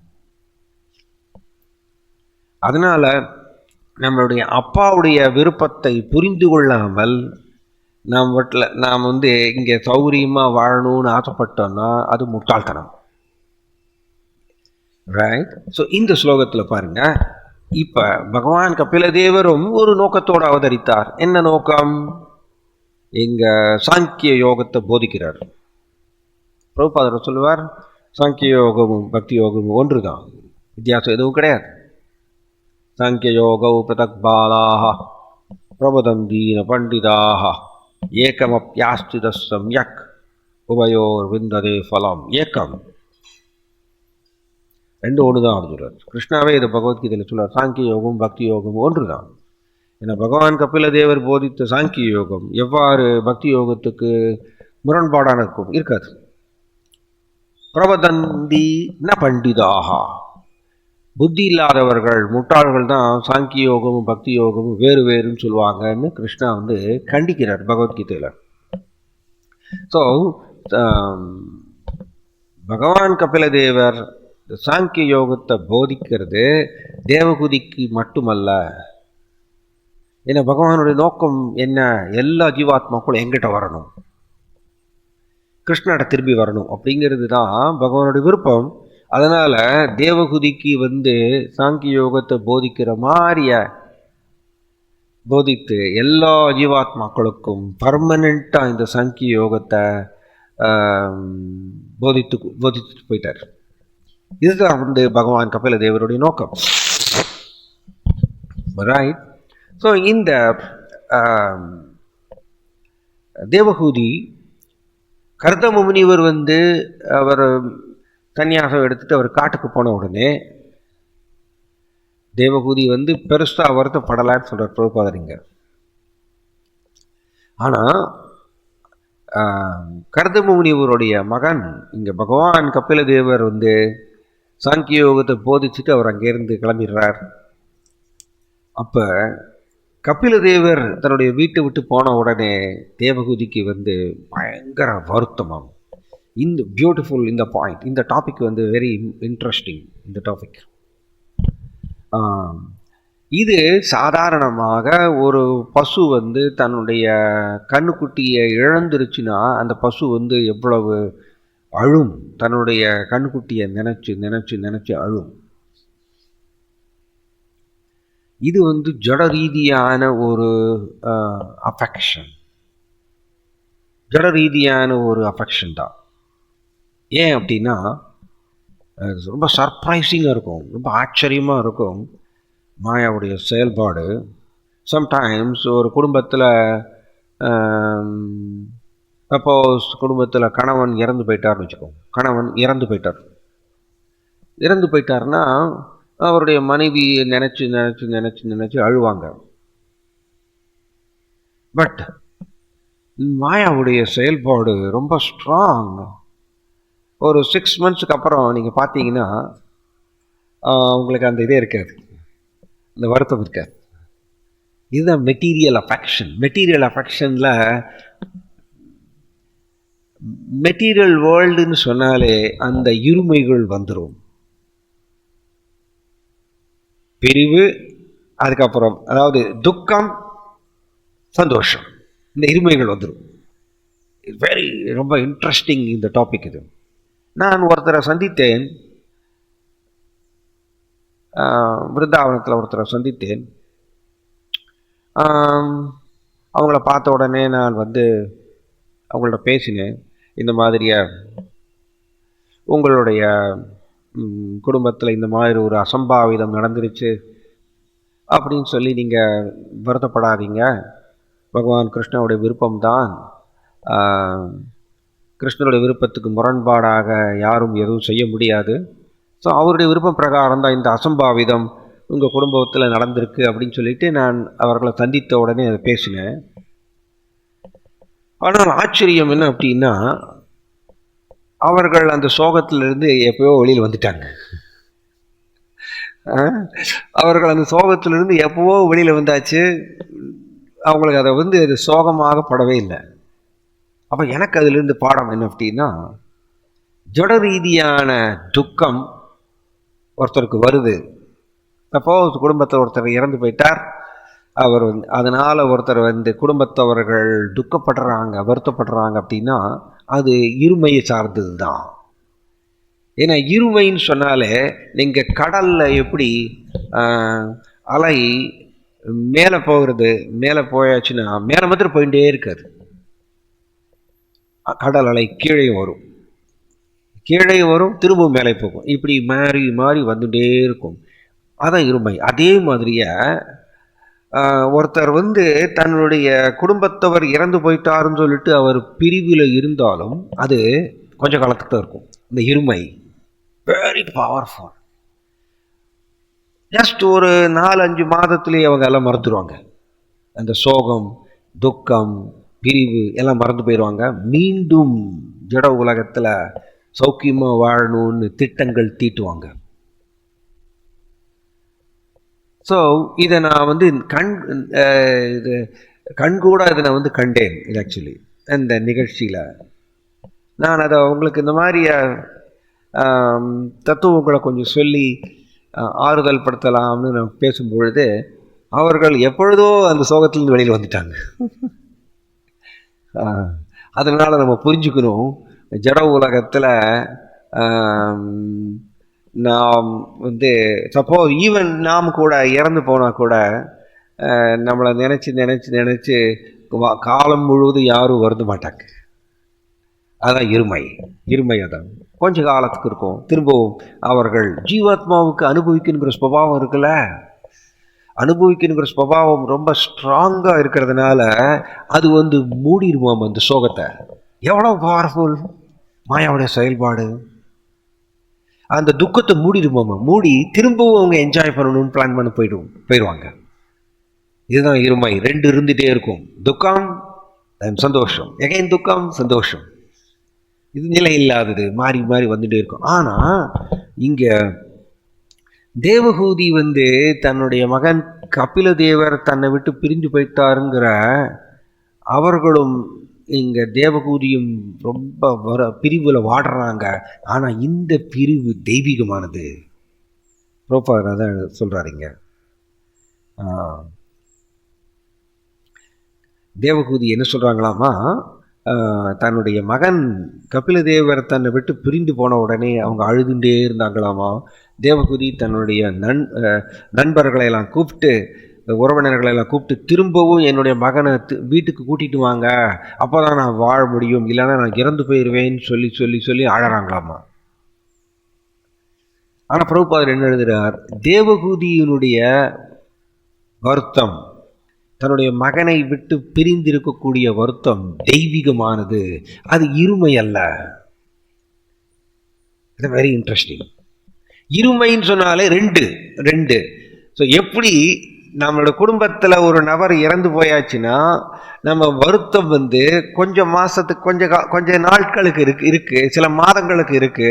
Speaker 1: அதனால நம்மளுடைய அப்பாவுடைய விருப்பத்தை புரிந்து கொள்ளாமல் நாம் இங்கே சௌகரியமாக வாழணும்னு ஆசைப்பட்டோம்னா அது முட்டாள்தனம். ரைட்? ஸோ இந்த ஸ்லோகத்தில் பாருங்க, இப்போ பகவான் கபிலதேவரும் ஒரு நோக்கத்தோடு அவதரித்தார். என்ன நோக்கம்? இங்கே சாங்கிய யோகத்தை போதிக்கிறார். பிரபுபாதர் சொல்லுவார், சாங்கிய யோகமும் பக்தி யோகமும் ஒன்று தான், வித்தியாசம் எதுவும் கிடையாது. சாங்கிய யோகௌ பிரதக் பாலாஹ பிரபதந்தீன பண்டிதாக ஏகமப்யாஸ்தித சம்யக் உபயோர் விந்ததே ஃபலம். ஏக்கம் ரெண்டு ஒன்று தான் சொல்றார். கிருஷ்ணாவே இது பகவத்கீதையில் சொல்றார், சாங்கிய யோகம் பக்தி யோகம் ஒன்று தான். ஏன்னா பகவான் கபிலதேவர் போதித்த சாங்கிய யோகம் எவ்வாறு பக்தி யோகத்துக்கு முரண்பாடான இருக்காது. பிரபதந்தி ந பண்டிதாகா, புத்தி இல்லாதவர்கள் முட்டாள்கள் தான் சாங்கிய யோகமும் பக்தி யோகமும் வேறு வேறுன்னு சொல்லுவாங்கன்னு கிருஷ்ணா கண்டிக்கிறார் பகவத்கீதையில். ஸோ பகவான் கபிலதேவர் சாங்கிய யோகத்தை போதிக்கிறது தேவகுதிக்கு மட்டுமல்ல. ஏன்னா பகவானுடைய நோக்கம் என்ன? எல்லா ஜீவாத்மாக்களும் எங்கிட்ட வரணும், கிருஷ்ணாட்ட திரும்பி வரணும் அப்படிங்கிறது தான் பகவானுடைய விருப்பம். அதனால் தேவகுதிக்கு சாங்கிய யோகத்தை போதிக்கிற மாதிரிய போதித்து எல்லா ஜீவாத்மாக்களுக்கும் பர்மனெண்ட்டாக இந்த சாங்கிய யோகத்தை போதித்துட்டு போயிட்டார். இதுதான் பகவான் கபிலதேவருடைய நோக்கம். ரைட்? ஸோ இந்த தேவகூதி கர்தம முனிவர் அவர் சன்னியாசம் எடுத்துட்டு அவர் காட்டுக்கு போன உடனே தேவகூதி பெருசாக வருத்தப்படலான்னு சொல்கிறார் பிரபுபாதரிங்க. ஆனால் கர்தம முனிவருடைய மகன் இங்கே பகவான் கபிலதேவர் சாங்கிய யோகத்தை போதிச்சுட்டு அவர் அங்கேருந்து கிளம்பிடுறார். அப்போ கபிலதேவர் தன்னுடைய வீட்டை விட்டு போன உடனே தேவகூதிக்கு பயங்கர வருத்தமாகும். இந்த பியூட்டிஃபுல் இந்த பாயிண்ட், இந்த டாபிக் வெரி இன்ட்ரெஸ்டிங். இந்த டாபிக் இது சாதாரணமாக ஒரு பசு தன்னுடைய கண்ணுக்குட்டியை இழந்துருச்சுன்னா அந்த பசு எவ்வளவு அழும், தன்னுடைய கண்ணுக்குட்டியை நினச்சி நினச்சி நினச்சி அழும். இது ஜட ரீதியான ஒரு அஃபெக்ஷன், ஜட ரீதியான ஒரு அஃபெக்ஷன் தான். ஏன் அப்படின்னா ரொம்ப சர்ப்ரைசிங்காக இருக்கும், ரொம்ப ஆச்சரியமாக இருக்கும் மாயாவுடைய செயல்பாடு. சம்டைம்ஸ் ஒரு குடும்பத்தில் சப்போஸ் குடும்பத்தில் கணவன் இறந்து போயிட்டார்னு வச்சுக்கோங்க. கணவன் இறந்து போயிட்டார்னா அவருடைய மனைவி நினச்சி நினச்சி நினச்சி நினச்சி அழுவாங்க. பட் மாயாவுடைய செயல்பாடு ரொம்ப ஸ்ட்ராங். ஒரு 6 monthsக்கு அப்புறம் நீங்கள் பார்த்தீங்கன்னா உங்களுக்கு அந்த இதே இருக்காது, இந்த வருத்தம் இருக்காது. இதுதான் மெட்டீரியல் அஃபெக்ஷன். மெட்டீரியல் அஃபெக்ஷனில் மெட்டீரியல் வேர்ல்டுன்னு சொன்னாலே அந்த இருமைகள் வந்துடும். பிரிவு, அதுக்கப்புறம் அதாவது துக்கம், சந்தோஷம், இந்த இருமைகள் வந்துடும். வெரி ரொம்ப இன்ட்ரெஸ்டிங் இந்த டாபிக் இது. நான் ஒருத்தரை சந்தித்தேன், விருந்தாவனத்தில் ஒருத்தரை சந்தித்தேன். அவங்கள பார்த்த உடனே நான் அவங்கள்ட்ட பேசினேன். இந்த மாதிரியா உங்களுடைய குடும்பத்தில் இந்த மாதிரி ஒரு அசம்பாவிதம் நடந்துருச்சு அப்படின்னு சொல்லி நீங்கள் வருத்தப்படாதீங்க. பகவான் கிருஷ்ணனுடைய விருப்பம்தான். கிருஷ்ணனுடைய விருப்பத்துக்கு முரண்பாடாக யாரும் எதுவும் செய்ய முடியாது. ஸோ அவருடைய விருப்பம் பிரகாரம் தான் இந்த அசம்பாவிதம் உங்கள் குடும்பத்தில் நடந்திருக்கு அப்படின்னு சொல்லிட்டு நான் அவர்களை சந்தித்த உடனே அதை பேசினேன். ஆனால் ஆச்சரியம் என்ன அப்படின்னா, அவர்கள் அந்த சோகத்திலிருந்து எப்பயோ வெளியில் வந்துட்டாங்க. அவர்கள் அந்த சோகத்திலிருந்து எப்பவோ வெளியில் வந்தாச்சு. அவங்களுக்கு அதை அது சோகமாகப்படவே இல்லை. அப்போ எனக்கு அதிலிருந்து பாடம் என்ன அப்படின்னா, ஜட ரீதியான துக்கம் ஒருத்தருக்கு வருது. சப்போஸ் குடும்பத்தில் ஒருத்தர் இறந்து போயிட்டார், அவர் அதனால் ஒருத்தர் குடும்பத்தவர்கள் துக்கப்படுறாங்க, வருத்தப்படுறாங்க அப்படின்னா அது இருமையை சார்ந்தது தான். ஏன்னா இருமைன்னு சொன்னாலே, நீங்கள் கடலில் எப்படி அலை மேலே போகிறது, மேலே போயாச்சுன்னா மேலே மாத்திரம் போயிட்டே இருக்காது. கடல் அலை கீழே வரும், கீழே வரும், திரும்பவும் மேலே போகும், இப்படி மாறி மாறி வந்துட்டே இருக்கும். அதான் இருமை. அதே மாதிரியே ஒருத்தர் தன்னுடைய குடும்பத்தவர் இறந்து போயிட்டாருன்னு சொல்லிட்டு அவர் பிரிவில் இருந்தாலும் அது கொஞ்ச காலத்துக்கு தான் இருக்கும். இந்த இருமை வெரி பவர்ஃபுல். ஜஸ்ட் ஒரு 4-5 மாதத்துலேயே அவங்க எல்லாம் மறந்துடுவாங்க. அந்த சோகம், துக்கம், பிரிவு எல்லாம் மறந்து போயிடுவாங்க. மீண்டும் ஜட உலகத்தில் சௌக்கியமாக வாழணும்னு திட்டங்கள் தீட்டுவாங்க. ஸோ இதை நான் இது கண்கூட இதை நான் கண்டேன். இது ஆக்சுவலி அந்த நிகழ்ச்சியில் நான் அதை உங்களுக்கு இந்த மாதிரி தத்துவங்களை கொஞ்சம் சொல்லி ஆறுதல் படுத்தலாம்னு நான் பேசும்பொழுது, அவர்கள் எப்பொழுதோ அந்த சோகத்திலிருந்து வெளியில் வந்துட்டாங்க. அதனால் நம்ம புரிஞ்சுக்கணும், ஜட உலகத்தில் நாம் சப்போஸ் ஈவன் நாம் கூட இறந்து போனால் கூட நம்மளை நினச்சி காலம் முழுவதும் யாரும் வருந்த மாட்டாங்க. அதான் இருமை. அதான் கொஞ்ச காலத்துக்கு இருக்கும், திரும்பவும் அவர்கள் ஜீவாத்மாவுக்கு அனுபவிக்கணுங்கிற ஸ்வபாவம் இருக்குல்ல, அனுபவிக்கணுங்கிற ஸ்வபாவம் ரொம்ப ஸ்ட்ராங்காக இருக்கிறதுனால அது மூடிடுவோம் அந்த சோகத்தை. எவ்வளோ பவர்ஃபுல் மாயாவுடைய செயல்பாடு! அந்த துக்கத்தை மூடிடுவோம், மூடி திரும்பவும் அவங்க என்ஜாய் பண்ணணும்னு பிளான் பண்ணி போயிடுவாங்க. இதுதான் இருமை. 2 இருந்துகிட்டே இருக்கும். துக்கம், சந்தோஷம், எகைன் துக்கம், சந்தோஷம். இது நிலை இல்லாதது, மாறி மாறி வந்துட்டே இருக்கும். ஆனால் இங்கே தேவகூதி தன்னுடைய மகன் கபில தேவர் தன்னை விட்டு பிரிஞ்சு போயிட்டாருங்கிற அவர்களும் இங்கே தேவகூதியும் ரொம்ப பிரிவில் வாடுறாங்க. ஆனால் இந்த பிரிவு தெய்வீகமானது. ப்ரோபாதர் அதான் சொல்கிறாருங்க. தேவகூதி என்ன சொல்கிறாங்களாமா, தன்னுடைய மகன் கபிலதேவர் தன்னை விட்டு பிரிந்து போன உடனே அவங்க அழுதுண்டே இருந்தாங்களாமா. தேவகூதி தன்னுடைய நண்பர்களை எல்லாம் கூப்பிட்டு, உறவினர்களை எல்லாம் கூப்பிட்டு, திரும்பவும் என்னுடைய மகனை வீட்டுக்கு கூட்டிகிட்டு வாங்க, அப்போ தான் நான் வாழ முடியும், இல்லைன்னா நான் இறந்து போயிடுவேன்னு சொல்லி சொல்லி சொல்லி அழறாங்களாமா. ஆனால் பிரபுபாதர் என்ன எழுதுகிறார், தேவகூதியினுடைய வருத்தம், தன்னுடைய மகனை விட்டு பிரிந்திருக்கக்கூடிய வருத்தம் தெய்வீகமானது, அது இருமை அல்ல. இது வெரி இன்ட்ரெஸ்டிங். இருமைன்னு சொன்னாலே ரெண்டு. ஸோ எப்படி நம்மளோட குடும்பத்தில் ஒரு நபர் இறந்து போயாச்சுன்னா நம்ம வருத்தம் கொஞ்சம் மாதத்துக்கு கொஞ்ச நாட்களுக்கு இருக்கு, சில மாதங்களுக்கு இருக்கு,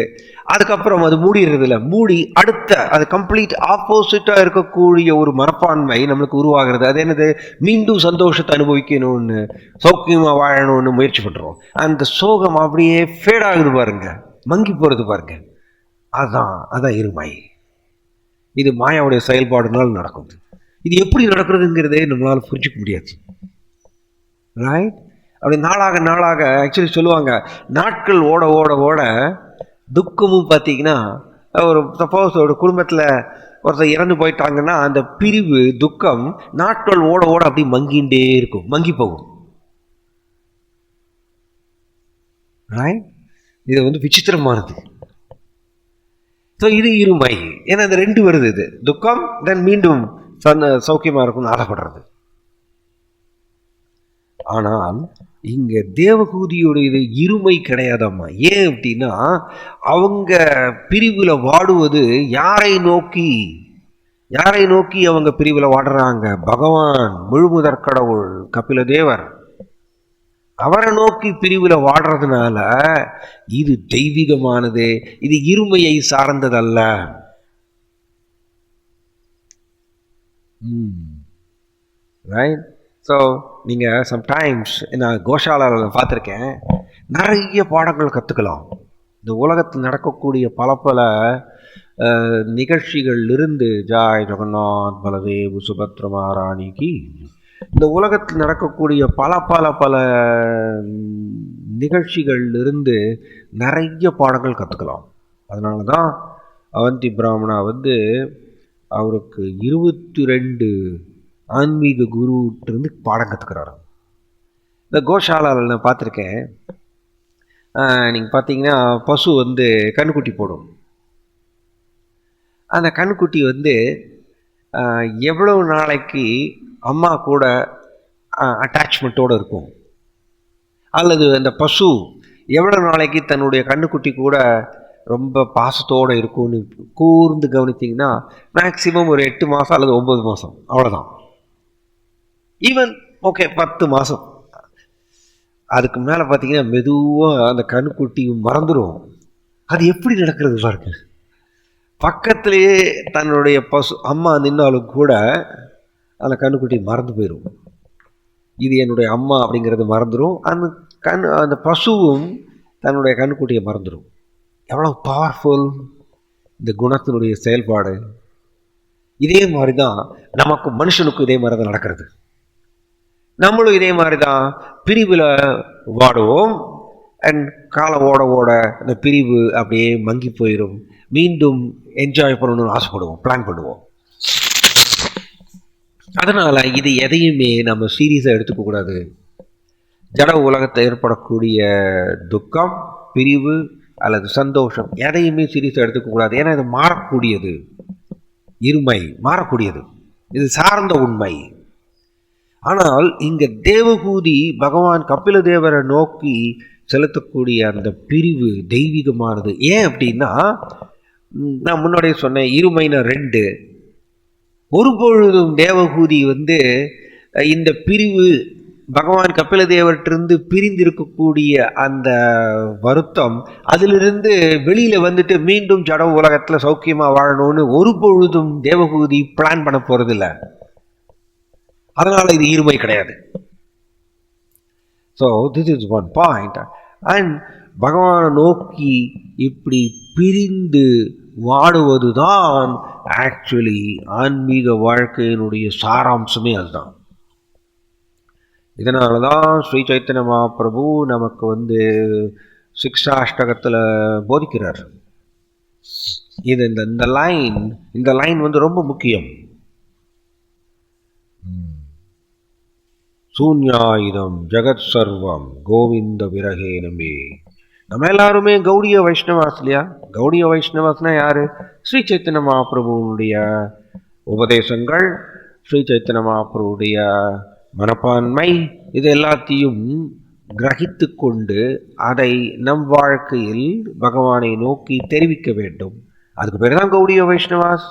Speaker 1: அதுக்கப்புறம் அது மூடிடுறதில்ல. மூடி அடுத்த அது கம்ப்ளீட் ஆப்போசிட்டாக இருக்கக்கூடிய ஒரு மனப்பான்மை நம்மளுக்கு உருவாகிறது. அது என்னது, மீண்டும் சந்தோஷத்தை அனுபவிக்கணும்னு, சௌக்கியமாக வாழணும்னு முயற்சி பண்ணுறோம். அந்த சோகம் அப்படியே ஃபேட் ஆகுது பாருங்க, மங்கி போகிறது பாருங்க. அதான் இருமை. இது மாயாவுடைய செயல்பாடுனால நடக்குது. இது எப்படி நடக்கிறதுங்கிறதே நம்மளால் புரிஞ்சிக்க முடியாது. ரைட்? அப்படி நாளாக ஆக்சுவலி சொல்லுவாங்க, நாட்கள் ஓட ஓட ஓட துக்கமும் பார்த்தீங்கன்னா, ஒரு சப்போஸ் ஒரு குடும்பத்தில் ஒருத்தர் இறந்து போயிட்டாங்கன்னா அந்த பிரிவு துக்கம் நாட்கள் ஓட ஓட அப்படி மங்கிண்டே இருக்கும், மங்கி போகும். ரைட்? இது விசித்திரமானது. ஸோ இது இருமை. ஏன்னா இந்த 2 வருது, இது துக்கம், தென் மீண்டும் சௌக்கியமாக இருக்கும்னு ஆசைப்படுறது. ஆனால் இங்கே தேவகூதியுடைய இருமை கிடையாதம்மா. ஏன் அப்படின்னா, அவங்க பிரிவில் வாடுவது யாரை நோக்கி அவங்க பிரிவில் வாடுறாங்க? பகவான் முழுமுதற் கடவுள் கபிலதேவர் அவரை நோக்கி பிரிவில் வாடுறதுனால இது தெய்வீகமானது, இது இருமையை சார்ந்ததல்ல. ரைட். ஸோ நீங்கள் சம்டைம்ஸ் நான் கோஷாலாவில் பார்த்துருக்கேன், நிறைய பாடங்கள் கற்றுக்கலாம். இந்த உலகத்தில் நடக்கக்கூடிய பல பல நிகழ்ச்சிகளிலிருந்து ஜாய் ஜெகநாத் பலதேவ் சுபத்ர மகாராணிக்கு இந்த உலகத்தில் நடக்கக்கூடிய பல பல பல நிகழ்ச்சிகளிலிருந்து நிறைய பாடங்கள் கற்றுக்கலாம். அதனால தான் அவந்தி பிராமணா அவருக்கு 22 ஆன்மீக குருட்டிருந்து பாடம் கற்றுக்கிறாரு. இந்த கோஷாலாவில் நான் பார்த்துருக்கேன். நீங்கள் பார்த்தீங்கன்னா பசு கண்ணுக்குட்டி போடும். அந்த கண்ணுக்குட்டி எவ்வளவு நாளைக்கு அம்மா கூட அட்டாச்மெண்ட்டோடு இருக்கும், அல்லது அந்த பசு எவ்வளோ நாளைக்கு தன்னுடைய கண்ணுக்குட்டி கூட ரொம்ப பாசத்தோடு இருக்கும்னு கூர்ந்து கவனிச்சிங்கன்னா மேக்சிமம் ஒரு 8 மாதம் அல்லது 9 மாதம், அவ்வளோதான். ஈவன் ஓகே 10 மாதம். அதுக்கு மேலே பார்த்தீங்கன்னா மெதுவாக அந்த கண்ணுக்குட்டியும் மறந்துடும். அது எப்படி நடக்கிறது பாருங்க. பக்கத்துலேயே தன்னுடைய பசு அம்மா நின்னாலும் கூட அந்த கண்ணுக்குட்டி மறந்து போயிடும். இது என்னுடைய அம்மா அப்படிங்கிறது மறந்துடும். அந்த பசுவும் தன்னுடைய கண்ணுக்குட்டியை மறந்துடும். எவ்வளோ பவர்ஃபுல் இந்த குணத்தினுடைய செயல்பாடு. இதே மாதிரி தான் நமக்கு மனுஷனுக்கும் இதே மாதிரி தான் நடக்கிறது. நம்மளும் இதே மாதிரி தான் பிரிவில் வாடுவோம். அண்ட் காலம் ஓட ஓட அந்த பிரிவு அப்படியே மங்கி போயிடும். மீண்டும் என்ஜாய் பண்ணணும்னு ஆசைப்படுவோம், பிளான் பண்ணுவோம். அதனால் இது எதையுமே நம்ம சீரியஸாக எடுத்துக்கக்கூடாது. ஜட உலகத்தை ஏற்படக்கூடிய துக்கம், பிரிவு அல்லது சந்தோஷம் எதையுமே சீரியஸாக எடுத்துக்கக்கூடாது. ஏன்னா இது மாறக்கூடியது, இருமை மாறக்கூடியது, இது சார்ந்த உண்மை. ஆனால் இங்கே தேவகூதி பகவான் கபில தேவரை நோக்கி செலுத்தக்கூடிய அந்த பிரிவு தெய்வீகமானது. ஏன் அப்படின்னா, நான் முன்னாடியே சொன்னேன், இருமைனா 2. ஒருபொழுதும் தேவகூதி இந்த பிரிவு பகவான் கபில தேவர்கிட்ட பிரிந்திருக்கக்கூடிய அந்த வருத்தம், அதிலிருந்து வெளியில் மீண்டும் ஜட உலகத்தில் சௌக்கியமாக வாழணும்னு ஒரு பொழுதும் தேவகூதி பிளான் பண்ண போகிறதில்ல. அதனால் இது இருமை கிடையாது. So this is one point. And பகவானை நோக்கி இப்படி பிரிந்து வாடுவது தான் ஆக்சுவலி ஆன்மீக வாழ்க்கையினுடைய சாராம்சமே அதுதான். இதனால தான் ஸ்ரீ சைத்தன்ய மகாபிரபு நமக்கு சிக்ஷாஷ்டகத்தில் போதிக்கிறார். இது இந்த லைன் ரொம்ப முக்கியம். சூன்யாயுதம் ஜெகத் சர்வம் கோவிந்த விரகேனமே. நம்ம எல்லாருமே கௌடிய வைஷ்ணவாஸ் இல்லையா? கௌடிய வைஷ்ணவாஸ்னா யாரு? ஸ்ரீ சைத்தன்ய மகாபிரபுனுடைய உபதேசங்கள், ஸ்ரீ சைத்தன்ய மகாபிரபுடைய மனப்பான்மை, இது எல்லாத்தையும் கிரகித்து கொண்டு அதை நம் வாழ்க்கையில் பகவானை நோக்கி தெரிவிக்க வேண்டும். அதுக்கு பேர் தான் கௌடிய வைஷ்ணவாஸ்.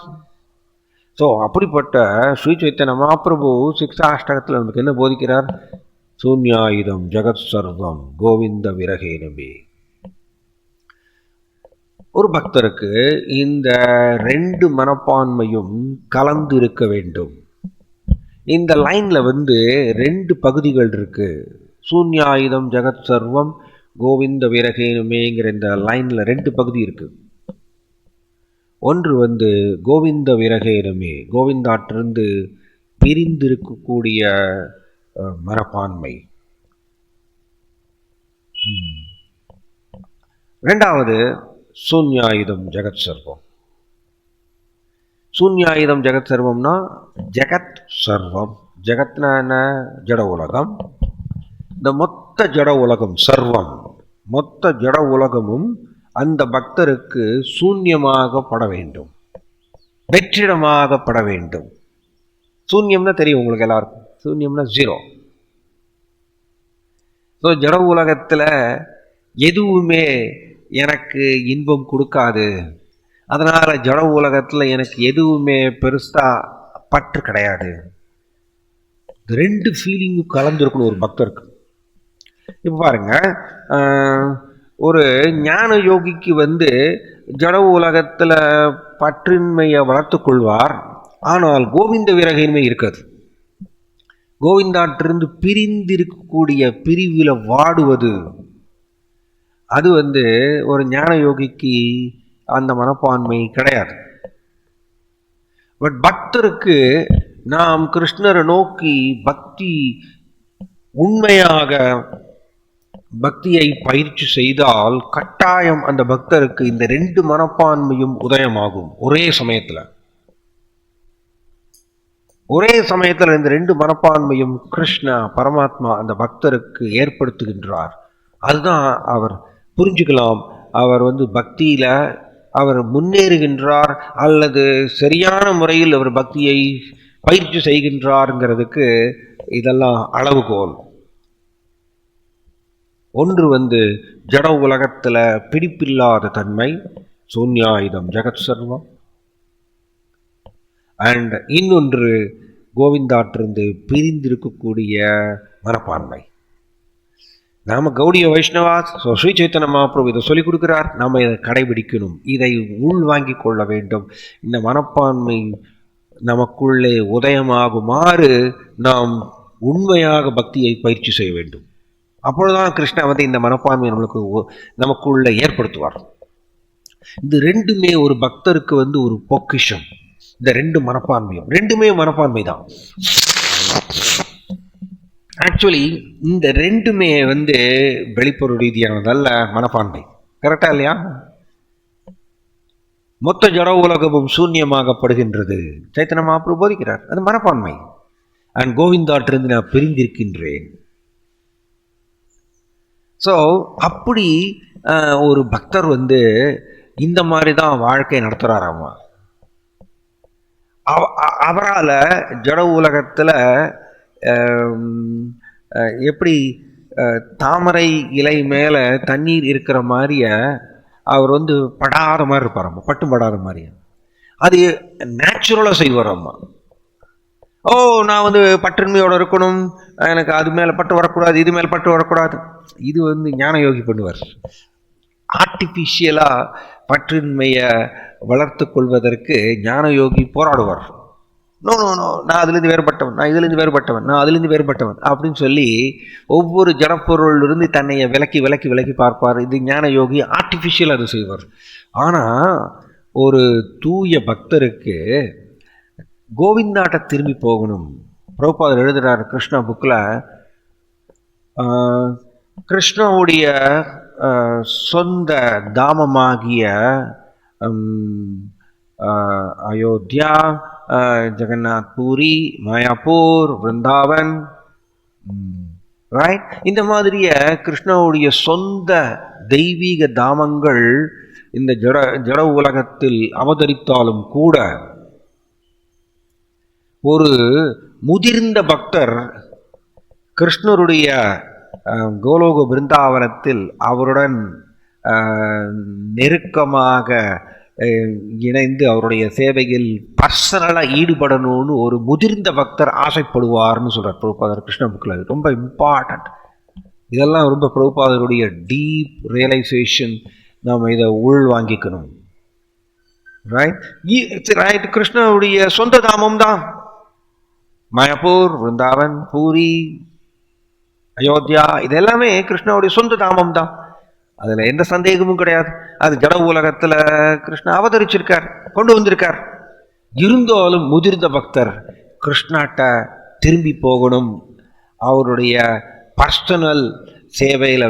Speaker 1: ஸோ அப்படிப்பட்ட ஸ்ரீ சைத்தன்ய மகாபிரபு சிக்ஷாஷ்டகத்தில் நமக்கு என்ன போதிக்கிறார்? சூன்யாயுதம் ஜெகத் சர்வம் கோவிந்த விரகேனமே. ஒரு பக்தருக்கு இந்த 2 மனப்பான்மையும் கலந்து இருக்க வேண்டும். இந்த லைனில் 2 பகுதிகள் இருக்கு. சூன்யாயுதம் ஜெகத் சர்வம் கோவிந்த விரகேனுமேங்கிற இந்த லைனில் 2 பகுதி இருக்கு. ஒன்று கோவிந்த விரகேனுமே, கோவிந்தாற்றிருந்து பிரிந்திருக்கக்கூடிய மனப்பான்மை. 2வது சூன்யாயுதம் ஜெகத் சர்வம். சூன்யாயுதம் ஜெகத் சர்வம்னா ஜெகத் சர்வம். ஜெகத்னா என்ன? ஜட உலகம். இந்த மொத்த ஜட உலகம் சர்வம், மொத்த ஜட உலகமும் அந்த பக்தருக்கு சூன்யமாகப்பட வேண்டும், வெற்றிடமாகப்பட வேண்டும். சூன்யம்னா தெரியும் உங்களுக்கு எல்லாருக்கும். சூன்யம்னா 0. ஸோ ஜட உலகத்தில் எதுவுமே எனக்கு இன்பம் கொடுக்காது, அதனால் ஜட உலகத்தில் எனக்கு எதுவுமே பெருசாக பற்று கிடையாது. ரெண்டு ஃபீலிங்கும் கலந்துருக்கணும் ஒரு பக்தருக்கு. இப்போ பாருங்க, ஒரு ஞான யோகிக்கு ஜட உலகத்தில் பற்றின்மையை வளர்த்து கொள்வார், ஆனால் கோவிந்த விரகின்மை இருக்காது. கோவிந்தாட்டிலிருந்து பிரிந்திருக்கக்கூடிய பிரிவில் வாடுவது, அது ஒரு ஞான யோகிக்கு அந்த மனப்பான்மை கிடையாது. பட் பக்தருக்கு நாம் கிருஷ்ணரை நோக்கி பக்தி உண்மையாக பக்தியை பயிற்சி செய்தால் கட்டாயம் அந்த பக்தருக்கு இந்த ரெண்டு மனப்பான்மையும் உதயமாகும் ஒரே சமயத்தில். இந்த ரெண்டு மனப்பான்மையும் கிருஷ்ணா பரமாத்மா அந்த பக்தருக்கு ஏற்படுத்துகின்றார். அதுதான் அவர் புரிஞ்சுக்கலாம். அவர் பக்தியில அவர் முன்னேறுகின்றார் அல்லது சரியான முறையில் அவர் பக்தியை பயிற்சி செய்கின்றார்ங்கிறதுக்கு இதெல்லாம் அளவுகோல். ஒன்று ஜட உலகத்தில் பிடிப்பில்லாத தன்மை, சூன்யாயுதம் ஜெகத் சர்வம். அண்ட் இன்னொன்று கோவிந்தாட்டிலிருந்து பிரிந்திருக்கக்கூடிய மனப்பான்மை. நாம கௌடிய வைஷ்ணவா, ஸ்ரீ சைத்தன்ய மகாபிரபு இதை சொல்லிக் கொடுக்கிறார், நாம் இதை கடைபிடிக்கணும், இதை உள் வாங்கி கொள்ள வேண்டும். இந்த மனப்பான்மை நமக்குள்ளே உதயமாகுமாறு நாம் உண்மையாக பக்தியை பயிற்சி செய்ய வேண்டும். அப்பொழுதுதான் கிருஷ்ணா இந்த மனப்பான்மை நமக்குள்ள ஏற்படுத்துவார். இது ரெண்டுமே ஒரு பக்தருக்கு ஒரு பொக்கிஷம். இந்த ரெண்டு மனப்பான்மையும் ரெண்டுமே மனப்பான்மை தான். ஆக்சுவலி இந்த ரெண்டுமே வெளிப்புற ரீதியானதல்ல, மனப்பான்மை. கரெக்டா இல்லையா? மொத்த ஜட உலகமும் சூன்யமாகப்படுகின்றது, சைத்தன்ய மகாபிரபு போதிக்கிறார். அது மனப்பான்மை. அண்ட் கோவிந்தாட்டிலிருந்து நான் பிரிந்திருக்கின்றேன். ஸோ அப்படி ஒரு பக்தர் இந்த மாதிரி தான் வாழ்க்கை நடத்துகிறாராமா. அவரால் ஜட உலகத்தில் எப்படி தாமரை இலை மேலே தண்ணீர் இருக்கிற மாதிரிய அவர் படாத மாதிரி இருப்பாராம்மா, பட்டும் படாத மாதிரி. அது நேச்சுரலாக செய்வாராம்மா. ஓ, நான் பற்றின்மையோடு இருக்கணும், எனக்கு அது மேலே பட்டு வரக்கூடாது, இது மேலே பட்டு வரக்கூடாது. இது ஞான யோகி பண்ணுவார். ஆர்டிஃபிஷியலாக பற்றின்மையை வளர்த்து கொள்வதற்கு ஞான யோகி போராடுவார். நோ நோ நோ, நான் அதுலேருந்து வேறுபட்டவன், நான் இதுலேருந்து வேறுபட்டவன், நான் அதுலேருந்து வேறுபட்டவன் அப்படின்னு சொல்லி ஒவ்வொரு ஜடப்பொருளிலிருந்து தன்னையை விலக்கி விலக்கி விலக்கி பார்ப்பார். இது ஞான யோகி ஆர்டிஃபிஷியல் அது செய்வார். ஆனால் ஒரு தூய பக்தருக்கு கோவிந்தாட்ட திரும்பி போகணும். பிரபுபாதர் எழுதுகிறார் கிருஷ்ணா புக்கில், கிருஷ்ணாவுடைய சொந்த தாமமாகிய அயோத்தியா, ஜெகநாத் பூரி, மாயாப்பூர், விருந்தாவன், ரைட், இந்த மாதிரிய கிருஷ்ணாவுடைய சொந்த தெய்வீக தாமங்கள் இந்த ஜட உலகத்தில் அவதரித்தாலும் கூட ஒரு முதிர்ந்த பக்தர் கிருஷ்ணருடைய கோலோக பிருந்தாவனத்தில் அவருடன் நெருக்கமாக இணைந்து அவருடைய சேவையில் பர்சனலாக ஈடுபடணும்னு ஒரு முதிர்ந்த பக்தர் ஆசைப்படுவார்னு சொல்கிறார் பிரபுபாதர் கிருஷ்ண புக்கில். ரொம்ப இம்பார்ட்டண்ட். இதெல்லாம் ரொம்ப பிரபுபாதருடைய டீப் ரியலைசேஷன். நாம் இதை உள் வாங்கிக்கணும். ரைட், கிருஷ்ணனுடைய சொந்த தாமம் தான் மாயாப்பூர், விருந்தாவன், பூரி, அயோத்தியா. இது எல்லாமே கிருஷ்ணனுடைய சொந்த தாமம் தான். அதில் எந்த சந்தேகமும் கிடையாது. அது ஜட உலகத்தில் கிருஷ்ணா அவதரிச்சிருக்கார், கொண்டு வந்திருக்கார். இருந்தாலும் முதிர்ந்த பக்தர் கிருஷ்ணாட்ட திரும்பி போகணும், அவருடைய பர்சனல் சேவையில்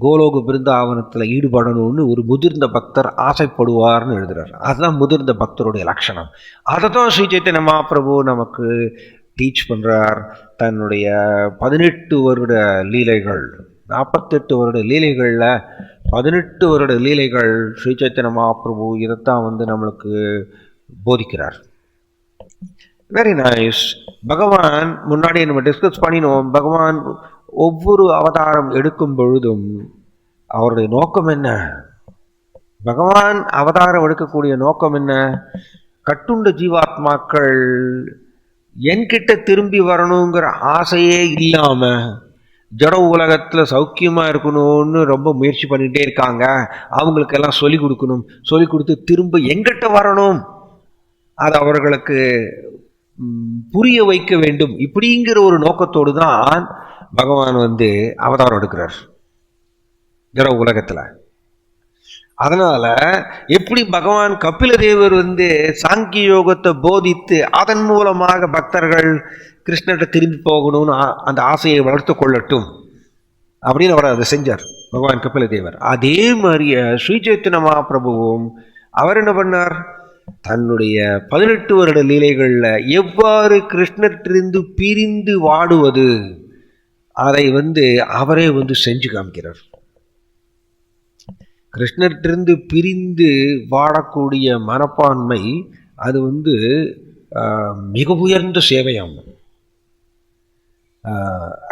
Speaker 1: கோலோக பிருந்தாவனத்தில் ஈடுபடணும்னு ஒரு முதிர்ந்த பக்தர் ஆசைப்படுவார்னு எழுதுறார். அதுதான் முதிர்ந்த பக்தருடைய லட்சணம். அதை தான் ஸ்ரீ சைத்தன்ய மகாபிரபு நமக்கு டீச் பண்ணுறார். தன்னுடைய 18 வருட லீலைகள், 48 வருட லீலைகளில் 18 வருட லீலைகள் ஸ்ரீ சைத்தன்ய மகாபிரபு இதைத்தான் நம்மளுக்கு போதிக்கிறார். Very nice. பகவான் முன்னாடி நம்ம டிஸ்கஸ் பண்ணினோம், பகவான் ஒவ்வொரு அவதாரம் எடுக்கும் பொழுதும் அவருடைய நோக்கம் என்ன? பகவான் அவதாரம் எடுக்கக்கூடிய நோக்கம் என்ன? கட்டுண்ட ஜீவாத்மாக்கள் என்கிட்ட திரும்பி வரணுங்கிற ஆசையே இல்லாம ஜட உலகத்தில் சௌக்கியமாக இருக்கணும்னு ரொம்ப முயற்சி பண்ணிகிட்டே இருக்காங்க. அவங்களுக்கெல்லாம் சொல்லிக் கொடுக்கணும், சொல்லிக் கொடுத்து திரும்ப எங்கிட்ட வரணும், அது அவர்களுக்கு புரிய வைக்க வேண்டும், இப்படிங்கிற ஒரு நோக்கத்தோடு தான் பகவான் அவதாரம் எடுக்கிறார் ஜட உலகத்தில். அதனால எப்படி பகவான் கபில தேவர் சாங்கிய யோகத்தை போதித்து அதன் மூலமாக பக்தர்கள் கிருஷ்ணர்கிட்ட திரும்பி போகணும்னு அந்த ஆசையை வளர்த்து கொள்ளட்டும் அப்படின்னு அவர் அதை செஞ்சார் பகவான் கபில தேவர். அதே மாதிரியே ஸ்ரீ சைத்தன்ய மகாபிரபுவும் அவர் என்ன பண்ணார்? தன்னுடைய 18 வருட லீலைகளில் எவ்வாறு கிருஷ்ணத்திலிருந்து பிரிந்து வாடுவது அதை அவரே செஞ்சு காமிக்கிறார். கிருஷ்ணத்திலிருந்து பிரிந்து வாடக்கூடிய மனப்பான்மை அது மிக உயர்ந்த சேவையாம்.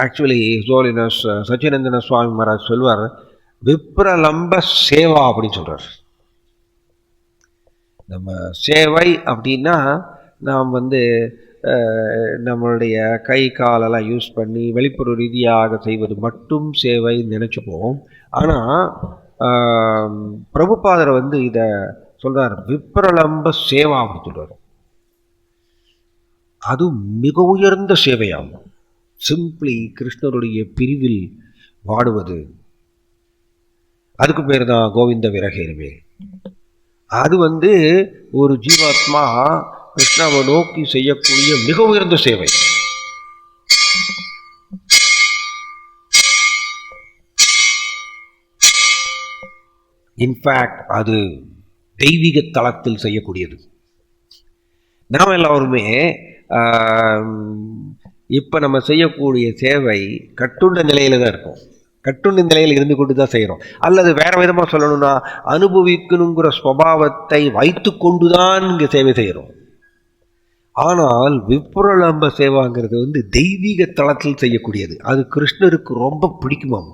Speaker 1: ஆக்சுவலி ஹோலினஸ் சச்சினந்தன சுவாமி மகாராஜ் சொல்வார், விப்ரலம்ப சேவா அப்படின்னு சொல்றார். நம்ம சேவை அப்படின்னா நாம் நம்மளுடைய கை காலெல்லாம் யூஸ் பண்ணி வெளிப்புற ரீதியாக செய்வது மட்டும் சேவை நினைச்சுப்போம். ஆனால் பிரபுபாதர் இதை சொல்றார், விப்ரலம்ப சேவா அப்படின்னு சொல்றார். அது மிக உயர்ந்த சேவையாகும். சிம்பிளி கிருஷ்ணருடைய பிரிவில் வாடுவது, அதுக்கு பேர் தான் கோவிந்த விரகேனுமே. அது ஒரு ஜீவாத்மா கிருஷ்ணாவை நோக்கி செய்யக்கூடிய மிக உயர்ந்த சேவை. இன்ஃபேக்ட் அது தெய்வீக தளத்தில் செய்யக்கூடியது. நாம் எல்லாருமே இப்போ நம்ம செய்யக்கூடிய சேவை கட்டுண்ட நிலையில தான் இருக்கும். கட்டுண்ட நிலையில் இருந்து கொண்டு தான் செய்கிறோம். அல்லது வேற விதமாக சொல்லணும்னா அனுபவிக்கணுங்கிற ஸ்வபாவத்தை வைத்து கொண்டு தான் இங்கே சேவை செய்கிறோம். ஆனால் விப்ரலம்ப சேவாங்கிறது தெய்வீக தளத்தில் செய்யக்கூடியது. அது கிருஷ்ணருக்கு ரொம்ப பிடிக்குமாம்.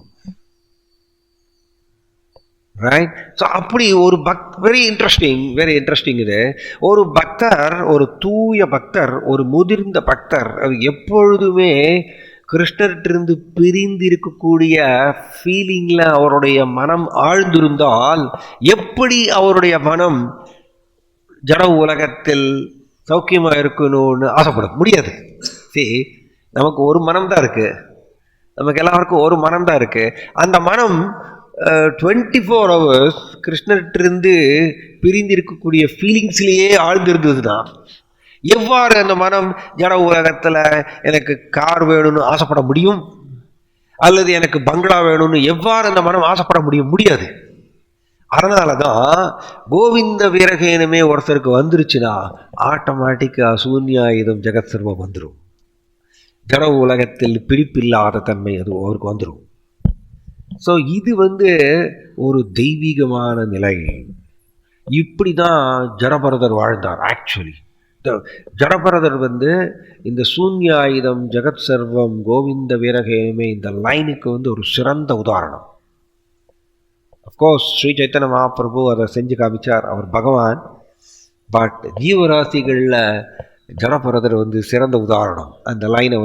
Speaker 1: ரைட்? ஸோ அப்படி ஒரு வெரி இன்ட்ரெஸ்டிங் இது. ஒரு பக்தர், ஒரு தூய பக்தர், ஒரு முதிர்ந்த பக்தர், அது எப்பொழுதுமே கிருஷ்ணர்கிட்டிருந்து பிரிந்து இருக்கக்கூடிய ஃபீலிங்கில் அவருடைய மனம் ஆழ்ந்திருந்தால் எப்படி அவருடைய மனம் ஜட உலகத்தில் சௌக்கியமாக இருக்கணும்னு ஆசைப்பட முடியாது. சரி, நமக்கு ஒரு மனம் தான் இருக்குது, நமக்கு எல்லாருக்கும் ஒரு மனம் தான் இருக்குது. அந்த மனம் 24 hours கிருஷ்ணர்கிட்டிருந்து பிரிந்து இருக்கக்கூடிய ஃபீலிங்ஸ்லேயே ஆழ்ந்திருந்தது தான். எவ்வாறு அந்த மனம் ஜட உலகத்தில் எனக்கு கார் வேணும்னு ஆசைப்பட முடியும், அல்லது எனக்கு பங்களா வேணும்னு எவ்வாறு அந்த மனம் ஆசைப்பட முடியாது. அதனால தான் கோவிந்த வீரகேனமே ஒருத்தருக்கு வந்துருச்சுன்னா ஆட்டோமேட்டிக்காக சூன்யாயுதம் ஜெகத் சர்வம் வந்துடும். ஜட உலகத்தில் பிடிப்பில்லாத தன்மை அது அவருக்கு வந்துடும். ஸோ இது ஒரு தெய்வீகமான நிலை. இப்படி தான் ஜடபரதர் வாழ்ந்தார். ஆக்சுவலி ஜடபரதர் இந்த சூன்யாயுதம் ஜெகத் சர்வம் கோவிந்த வீரகேமே இந்த லைனுக்கு ஒரு சிறந்த உதாரணம். அஃப்கோர்ஸ் ஸ்ரீ சைத்தன்ய மகாபிரபு அதை செஞ்சு காமிச்சார், அவர் பகவான். பட் ஜீவராசிகளில் ஜடபரதர் சிறந்த உதாரணம். அந்த லைனை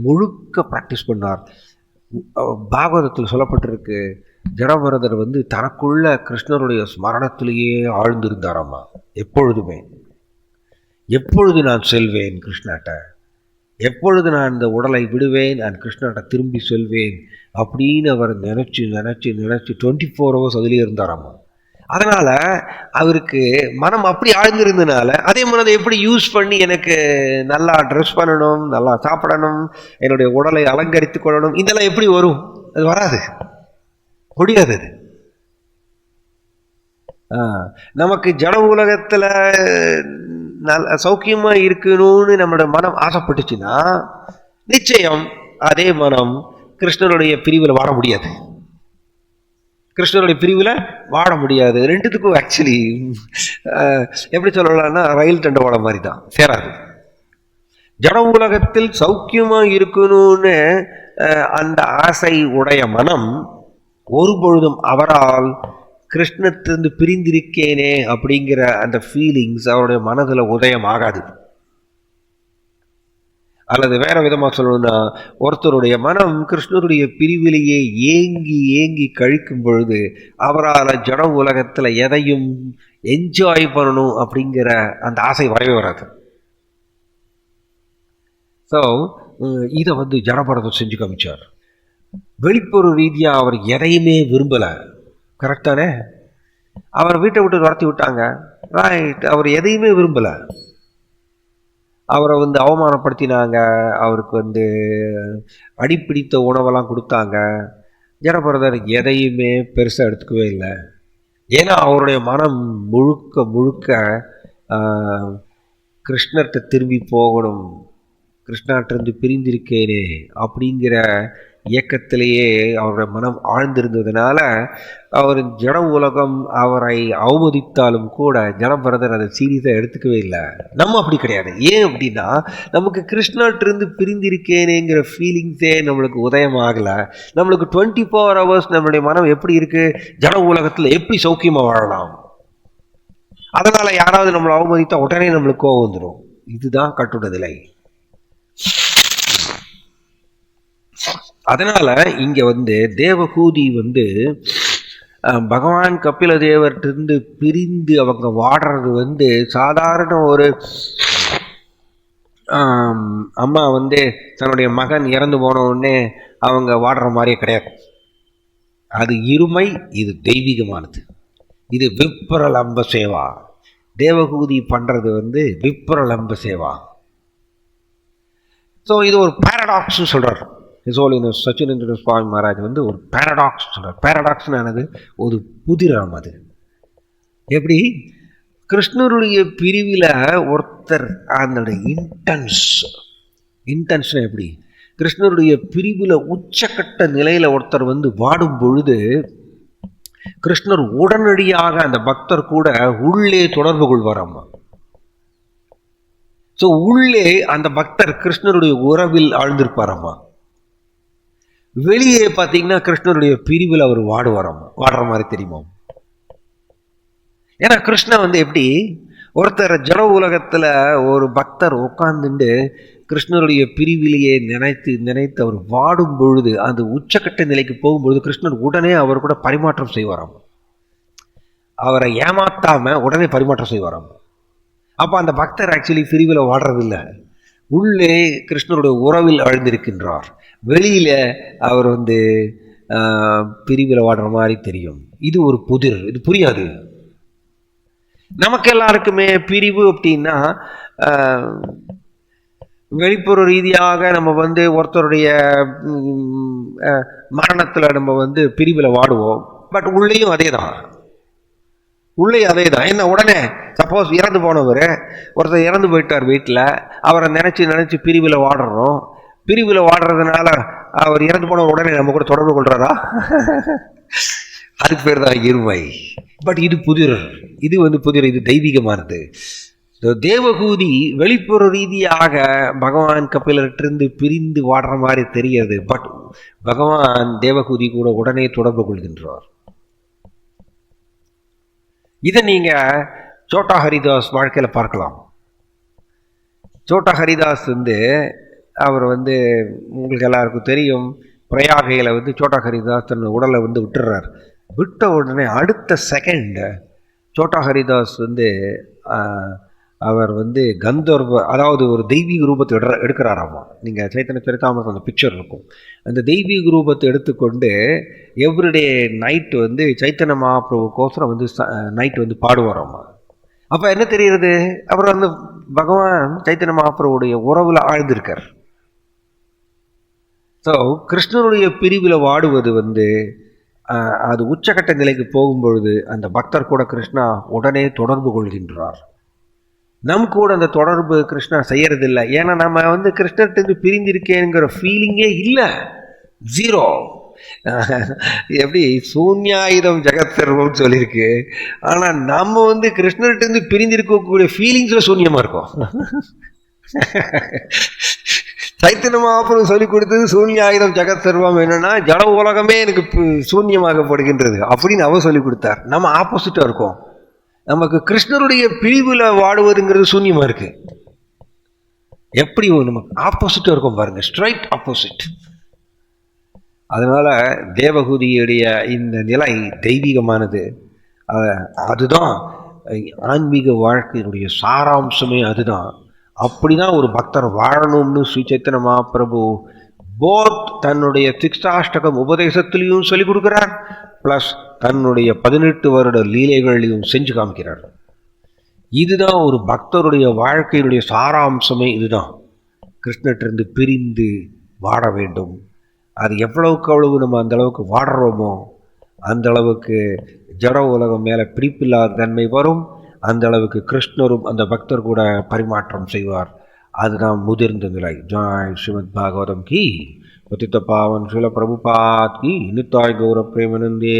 Speaker 1: முழுக்க ப்ராக்டிஸ் பண்ணார். பாகவதத்தில் சொல்லப்பட்டிருக்கு, ஜடபரதர் தனக்குள்ள கிருஷ்ணருடைய ஸ்மரணத்திலேயே ஆழ்ந்திருந்தாராம்மா. எப்பொழுதுமே, எப்பொழுது நான் செல்வேன் கிருஷ்ணாட்ட, எப்பொழுது நான் இந்த உடலை விடுவேன், நான் கிருஷ்ணாட்ட திரும்பி செல்வேன் அப்படின்னு அவர் நினச்சி 24 hours அதிலே இருந்தாராம்மா. அதனால் அவருக்கு மனம் அப்படி ஆழ்ந்திருந்தனால அதே மாதிரி அதை எப்படி யூஸ் பண்ணி எனக்கு நல்லா ட்ரெஸ் பண்ணணும், நல்லா சாப்பிடணும், என்னுடைய உடலை அலங்கரித்து கொள்ளணும், இதெல்லாம் எப்படி வரும்? அது வராது, முடியாது. நமக்கு ஜட உலகத்தில் நல்ல சௌக்கியமாக இருக்கணும்னு நம்மளோட மனம் ஆசைப்பட்டுச்சுன்னா நிச்சயம் அதே மனம் கிருஷ்ணருடைய பிரிவில் வாழ முடியாது. கிருஷ்ணருடைய பிரிவில் வாழ முடியாது. ரெண்டுத்துக்கும் ஆக்சுவலி எப்படி சொல்லலாம்னா ரயில் தண்டவாளம் மாதிரி தான், சேராது. ஜட உலகத்தில் சௌக்கியமா இருக்கணும்னு அந்த ஆசை உடைய மனம் ஒருபொழுதும் அவரால் கிருஷ்ணத்திலிருந்து பிரிந்திருக்கேனே அப்படிங்கிற அந்த ஃபீலிங்ஸ் அவருடைய மனதில் உதயம் ஆகாது. அல்லது வேற விதமாக சொல்லணும்னா, ஒருத்தருடைய மனம் கிருஷ்ணருடைய பிரிவிலேயே ஏங்கி ஏங்கி கழிக்கும் பொழுது அவரால் ஜட உலகத்தில் எதையும் என்ஜாய் பண்ணணும் அப்படிங்கிற அந்த ஆசை வரவே வராது. ஸோ இதை ஜடபரதர் செஞ்சு காமிச்சார். வெளிப்புற ரீதியாக அவர் எதையுமே விரும்பலை, கரெக்டானே? அவர் வீட்டை விட்டு துரத்தி விட்டாங்க, ரைட். அவர் எதையுமே விரும்பலை. அவரை அவமானப்படுத்தினாங்க, அவருக்கு அடிப்பிடித்த உணவெல்லாம் கொடுத்தாங்க. ஜடபரதர் எதையுமே பெருசாக எடுத்துக்கவே இல்லை. ஏன்னா அவருடைய மனம் முழுக்க முழுக்க கிருஷ்ணர்கிட்ட திரும்பி போகணும், கிருஷ்ணாட்டிருந்து பிரிந்திருக்கேனே அப்படிங்கிற இயக்கத்திலேயே அவருடைய மனம் ஆழ்ந்திருந்ததுனால அவர் ஜட உலகம் அவரை அவமதித்தாலும் கூட ஜடபரதர் அதை சீரியஸாக எடுத்துக்கவே இல்லை. நம்ம அப்படி கிடையாது. ஏன் அப்படின்னா, நமக்கு கிருஷ்ணாட்டிருந்து பிரிந்திருக்கேனேங்கிற ஃபீலிங்ஸே நம்மளுக்கு உதயம் ஆகலை. நம்மளுக்கு 24 hours நம்மளுடைய மனம் எப்படி இருக்குது, ஜட உலகத்தில் எப்படி சௌக்கியமாக வாழலாம். அதனால் யாராவது நம்மளை அவமதித்தா உடனே நம்மளுக்கு கோவம் வந்துடும். இதுதான் கட்டுடதில்லை. அதனால இங்க தேவகூதி பகவான் கபில தேவர்கிட்ட பிரிந்து அவங்க வாடுறது சாதாரண ஒரு அம்மா தன்னுடைய மகன் இறந்து போன உடனே அவங்க வாடுற மாதிரியே கிடையாது. அது இருமை, இது தெய்வீகமானது. இது விப்ரலம்ப சேவா. தேவகூதி பண்றது விப்ரலம்ப சேவா. ஸோ இது ஒரு பேரடாக்ஸ்ன்னு சொல்றார் His Holiness சச்சினேந்திர சுவாமி மகாராஜ் ஒரு பேரடாக்ஸ் சொல்றார். பேரடாக்ஸ்னு ஆனது ஒரு புதிரம். அது எப்படி கிருஷ்ணருடைய பிரிவில் ஒருத்தர் அந்த இன்டென்ஷன் எப்படி கிருஷ்ணருடைய பிரிவில் உச்சக்கட்ட நிலையில் ஒருத்தர் வாடும் பொழுது கிருஷ்ணர் உடனடியாக அந்த பக்தர் கூட உள்ளே தொடர்பு கொள்வாராம்மா. ஸோ உள்ளே அந்த பக்தர் கிருஷ்ணருடைய உறவில் ஆழ்ந்திருப்பாராம்மா. வெளியே பார்த்தீங்கன்னா கிருஷ்ணருடைய பிரிவில் அவர் வாடுற மாதிரி தெரியுமா? ஏன்னா கிருஷ்ணன் எப்படி ஒருத்தர் ஜட உலகத்தில் ஒரு பக்தர் உட்கார்ந்துட்டு கிருஷ்ணருடைய பிரிவிலேயே நினைத்து நினைத்து அவர் வாடும் பொழுது அந்த உச்சக்கட்ட நிலைக்கு போகும்பொழுது கிருஷ்ணர் உடனே அவர் கூட பரிமாற்றம் செய்வாராம். அவரை ஏமாத்தாம உடனே பரிமாற்றம் செய்வாராம். அப்போ அந்த பக்தர் ஆக்சுவலி பிரிவில் வாடுறதில்லை, உள்ளே கிருஷ்ணருடைய உறவில் ஆழ்ந்திருக்கின்றார். வெளியில் அவர் பிரிவில் வாடுற மாதிரி தெரியும். இது ஒரு புதிர், இது புரியாது நமக்கு எல்லாருக்குமே. பிரிவு அப்படின்னா வெளிப்புற ரீதியாக நம்ம ஒருத்தருடைய மரணத்தில் நம்ம பிரிவில் வாடுவோம். பட் உள்ளேயும் அதே தான், உள்ளே அதே தான். என்ன உடனே சப்போஸ் இறந்து போனவர் ஒருத்தர் இறந்து போயிட்டார் வீட்டில், அவரை நினச்சி பிரிவில் வாடுறோம். பிரிவில் வாடுறதுனால அவர் இறந்து போன உடனே நம்ம கூட தொடர்பு கொள்றாரா? அதுக்கு பேர் தான் இருமை. பட் இது புதிர், இது புதிர், இது தெய்வீகமானது. தேவகூதி வெளிப்புற ரீதியாக பகவான் கபிலர்கிட்ட பிரிந்து வாடுற மாதிரி தெரியாது. பட் பகவான் தேவகூதி கூட உடனே தொடர்பு கொள்கின்றார். இதை நீங்க சோட்டா ஹரிதாஸ் வாழ்க்கையில் பார்க்கலாம். சோட்டா ஹரிதாஸ் அவர் உங்களுக்கு எல்லாருக்கும் தெரியும், பிரயாகையில் சோட்டா ஹரிதாஸ் தன் உடலை விட்டுடுறார். விட்ட உடனே அடுத்த செகண்ட் சோட்டா ஹரிதாஸ் அவர் கந்தர்வ, அதாவது ஒரு தெய்வீக ரூபத்தை எடுக்கிறாராமா. நீங்கள் சைத்தன்ய சரிதாமிரத்தில் அந்த பிக்சர் இருக்கும். அந்த தெய்வீக ரூபத்தை எடுத்துக்கொண்டு எவ்ரிடே நைட்டு சைத்தன்ய மகாபிரபுக்கோசரம் நைட்டு பாடுவாராமா. அப்போ என்ன தெரிகிறது, அவர் பகவான் சைத்தன்ய மகாபிரபுடைய உறவில் ஆழ்ந்திருக்கார். ஸோ கிருஷ்ணனுடைய பிரிவில் வாடுவது அது உச்சக்கட்ட நிலைக்கு போகும்பொழுது அந்த பக்தர் கூட கிருஷ்ணா உடனே தொடர்பு கொள்கின்றார். நம் கூட அந்த தொடர்பு கிருஷ்ணா செய்யறதில்லை. ஏன்னா நம்ம கிருஷ்ணர்கிட்ட பிரிந்திருக்கேங்கிற ஃபீலிங்கே இல்லை, ஜீரோ. எப்படி சூன்யாயுதம் ஜெகத் சர்வம்னு சொல்லியிருக்கு. ஆனால் நம்ம கிருஷ்ணர்கிட்ட பிரிந்திருக்கக்கூடிய ஃபீலிங்ஸில் சூன்யமாக இருக்கும். சைத்தன்ய மகாபிரபு சொல்லிக் கொடுத்தது சூன்யாயுதம் ஜெகத் சர்வம் என்னன்னா ஜட உலகமே எனக்கு சூன்யமாகப்படுகின்றது அப்படின்னு அவர் சொல்லிக் கொடுத்தார். நம்ம ஆப்போசிட்டா இருக்கோம். நமக்கு கிருஷ்ணருடைய பிரிவுல வாடுவதுங்கிறது சூன்யமா இருக்கு. எப்படி நமக்கு ஆப்போசிட்டா இருக்கும் பாருங்க, ஸ்ட்ரைட் ஆப்போசிட். அதனால தேவகூதியுடைய இந்த நிலை தெய்வீகமானது. அதுதான் ஆன்மீக வாழ்க்கையினுடைய சாராம்சமே அதுதான். அப்படிதான் ஒரு பக்தர் வாழணும்னு ஸ்ரீ சைத்தன்ய மகாபிரபு போத் தன்னுடைய சிக்ஷாஷ்டகம் உபதேசத்திலையும் சொல்லிக் கொடுக்கிறார், பிளஸ் தன்னுடைய 18 வருட லீலைகளையும் செஞ்சு காமிக்கிறார். இதுதான் ஒரு பக்தருடைய வாழ்க்கையினுடைய சாராம்சமே. இதுதான் கிருஷ்ணற்றிருந்து பிரிந்து வாட வேண்டும். அது எவ்வளவுக்கு அவ்வளவு நம்ம அந்த அளவுக்கு வாடுறோமோ அந்த அளவுக்கு ஜட உலகம் மேலே பிடிப்பில்லாத தன்மை வரும். அந்த அளவுக்கு கிருஷ்ணரும் அந்த பக்தர் கூட பரிமாற்றம் செய்வார். அதுதான் முதிர்ந்த நிலை. ஜாய் ஸ்ரீமத் பாகவதம் கி, பதித பாவன் ஸ்ரீல பிரபுபாத் கி, நித்தாய் கௌர பிரேமனந்தே.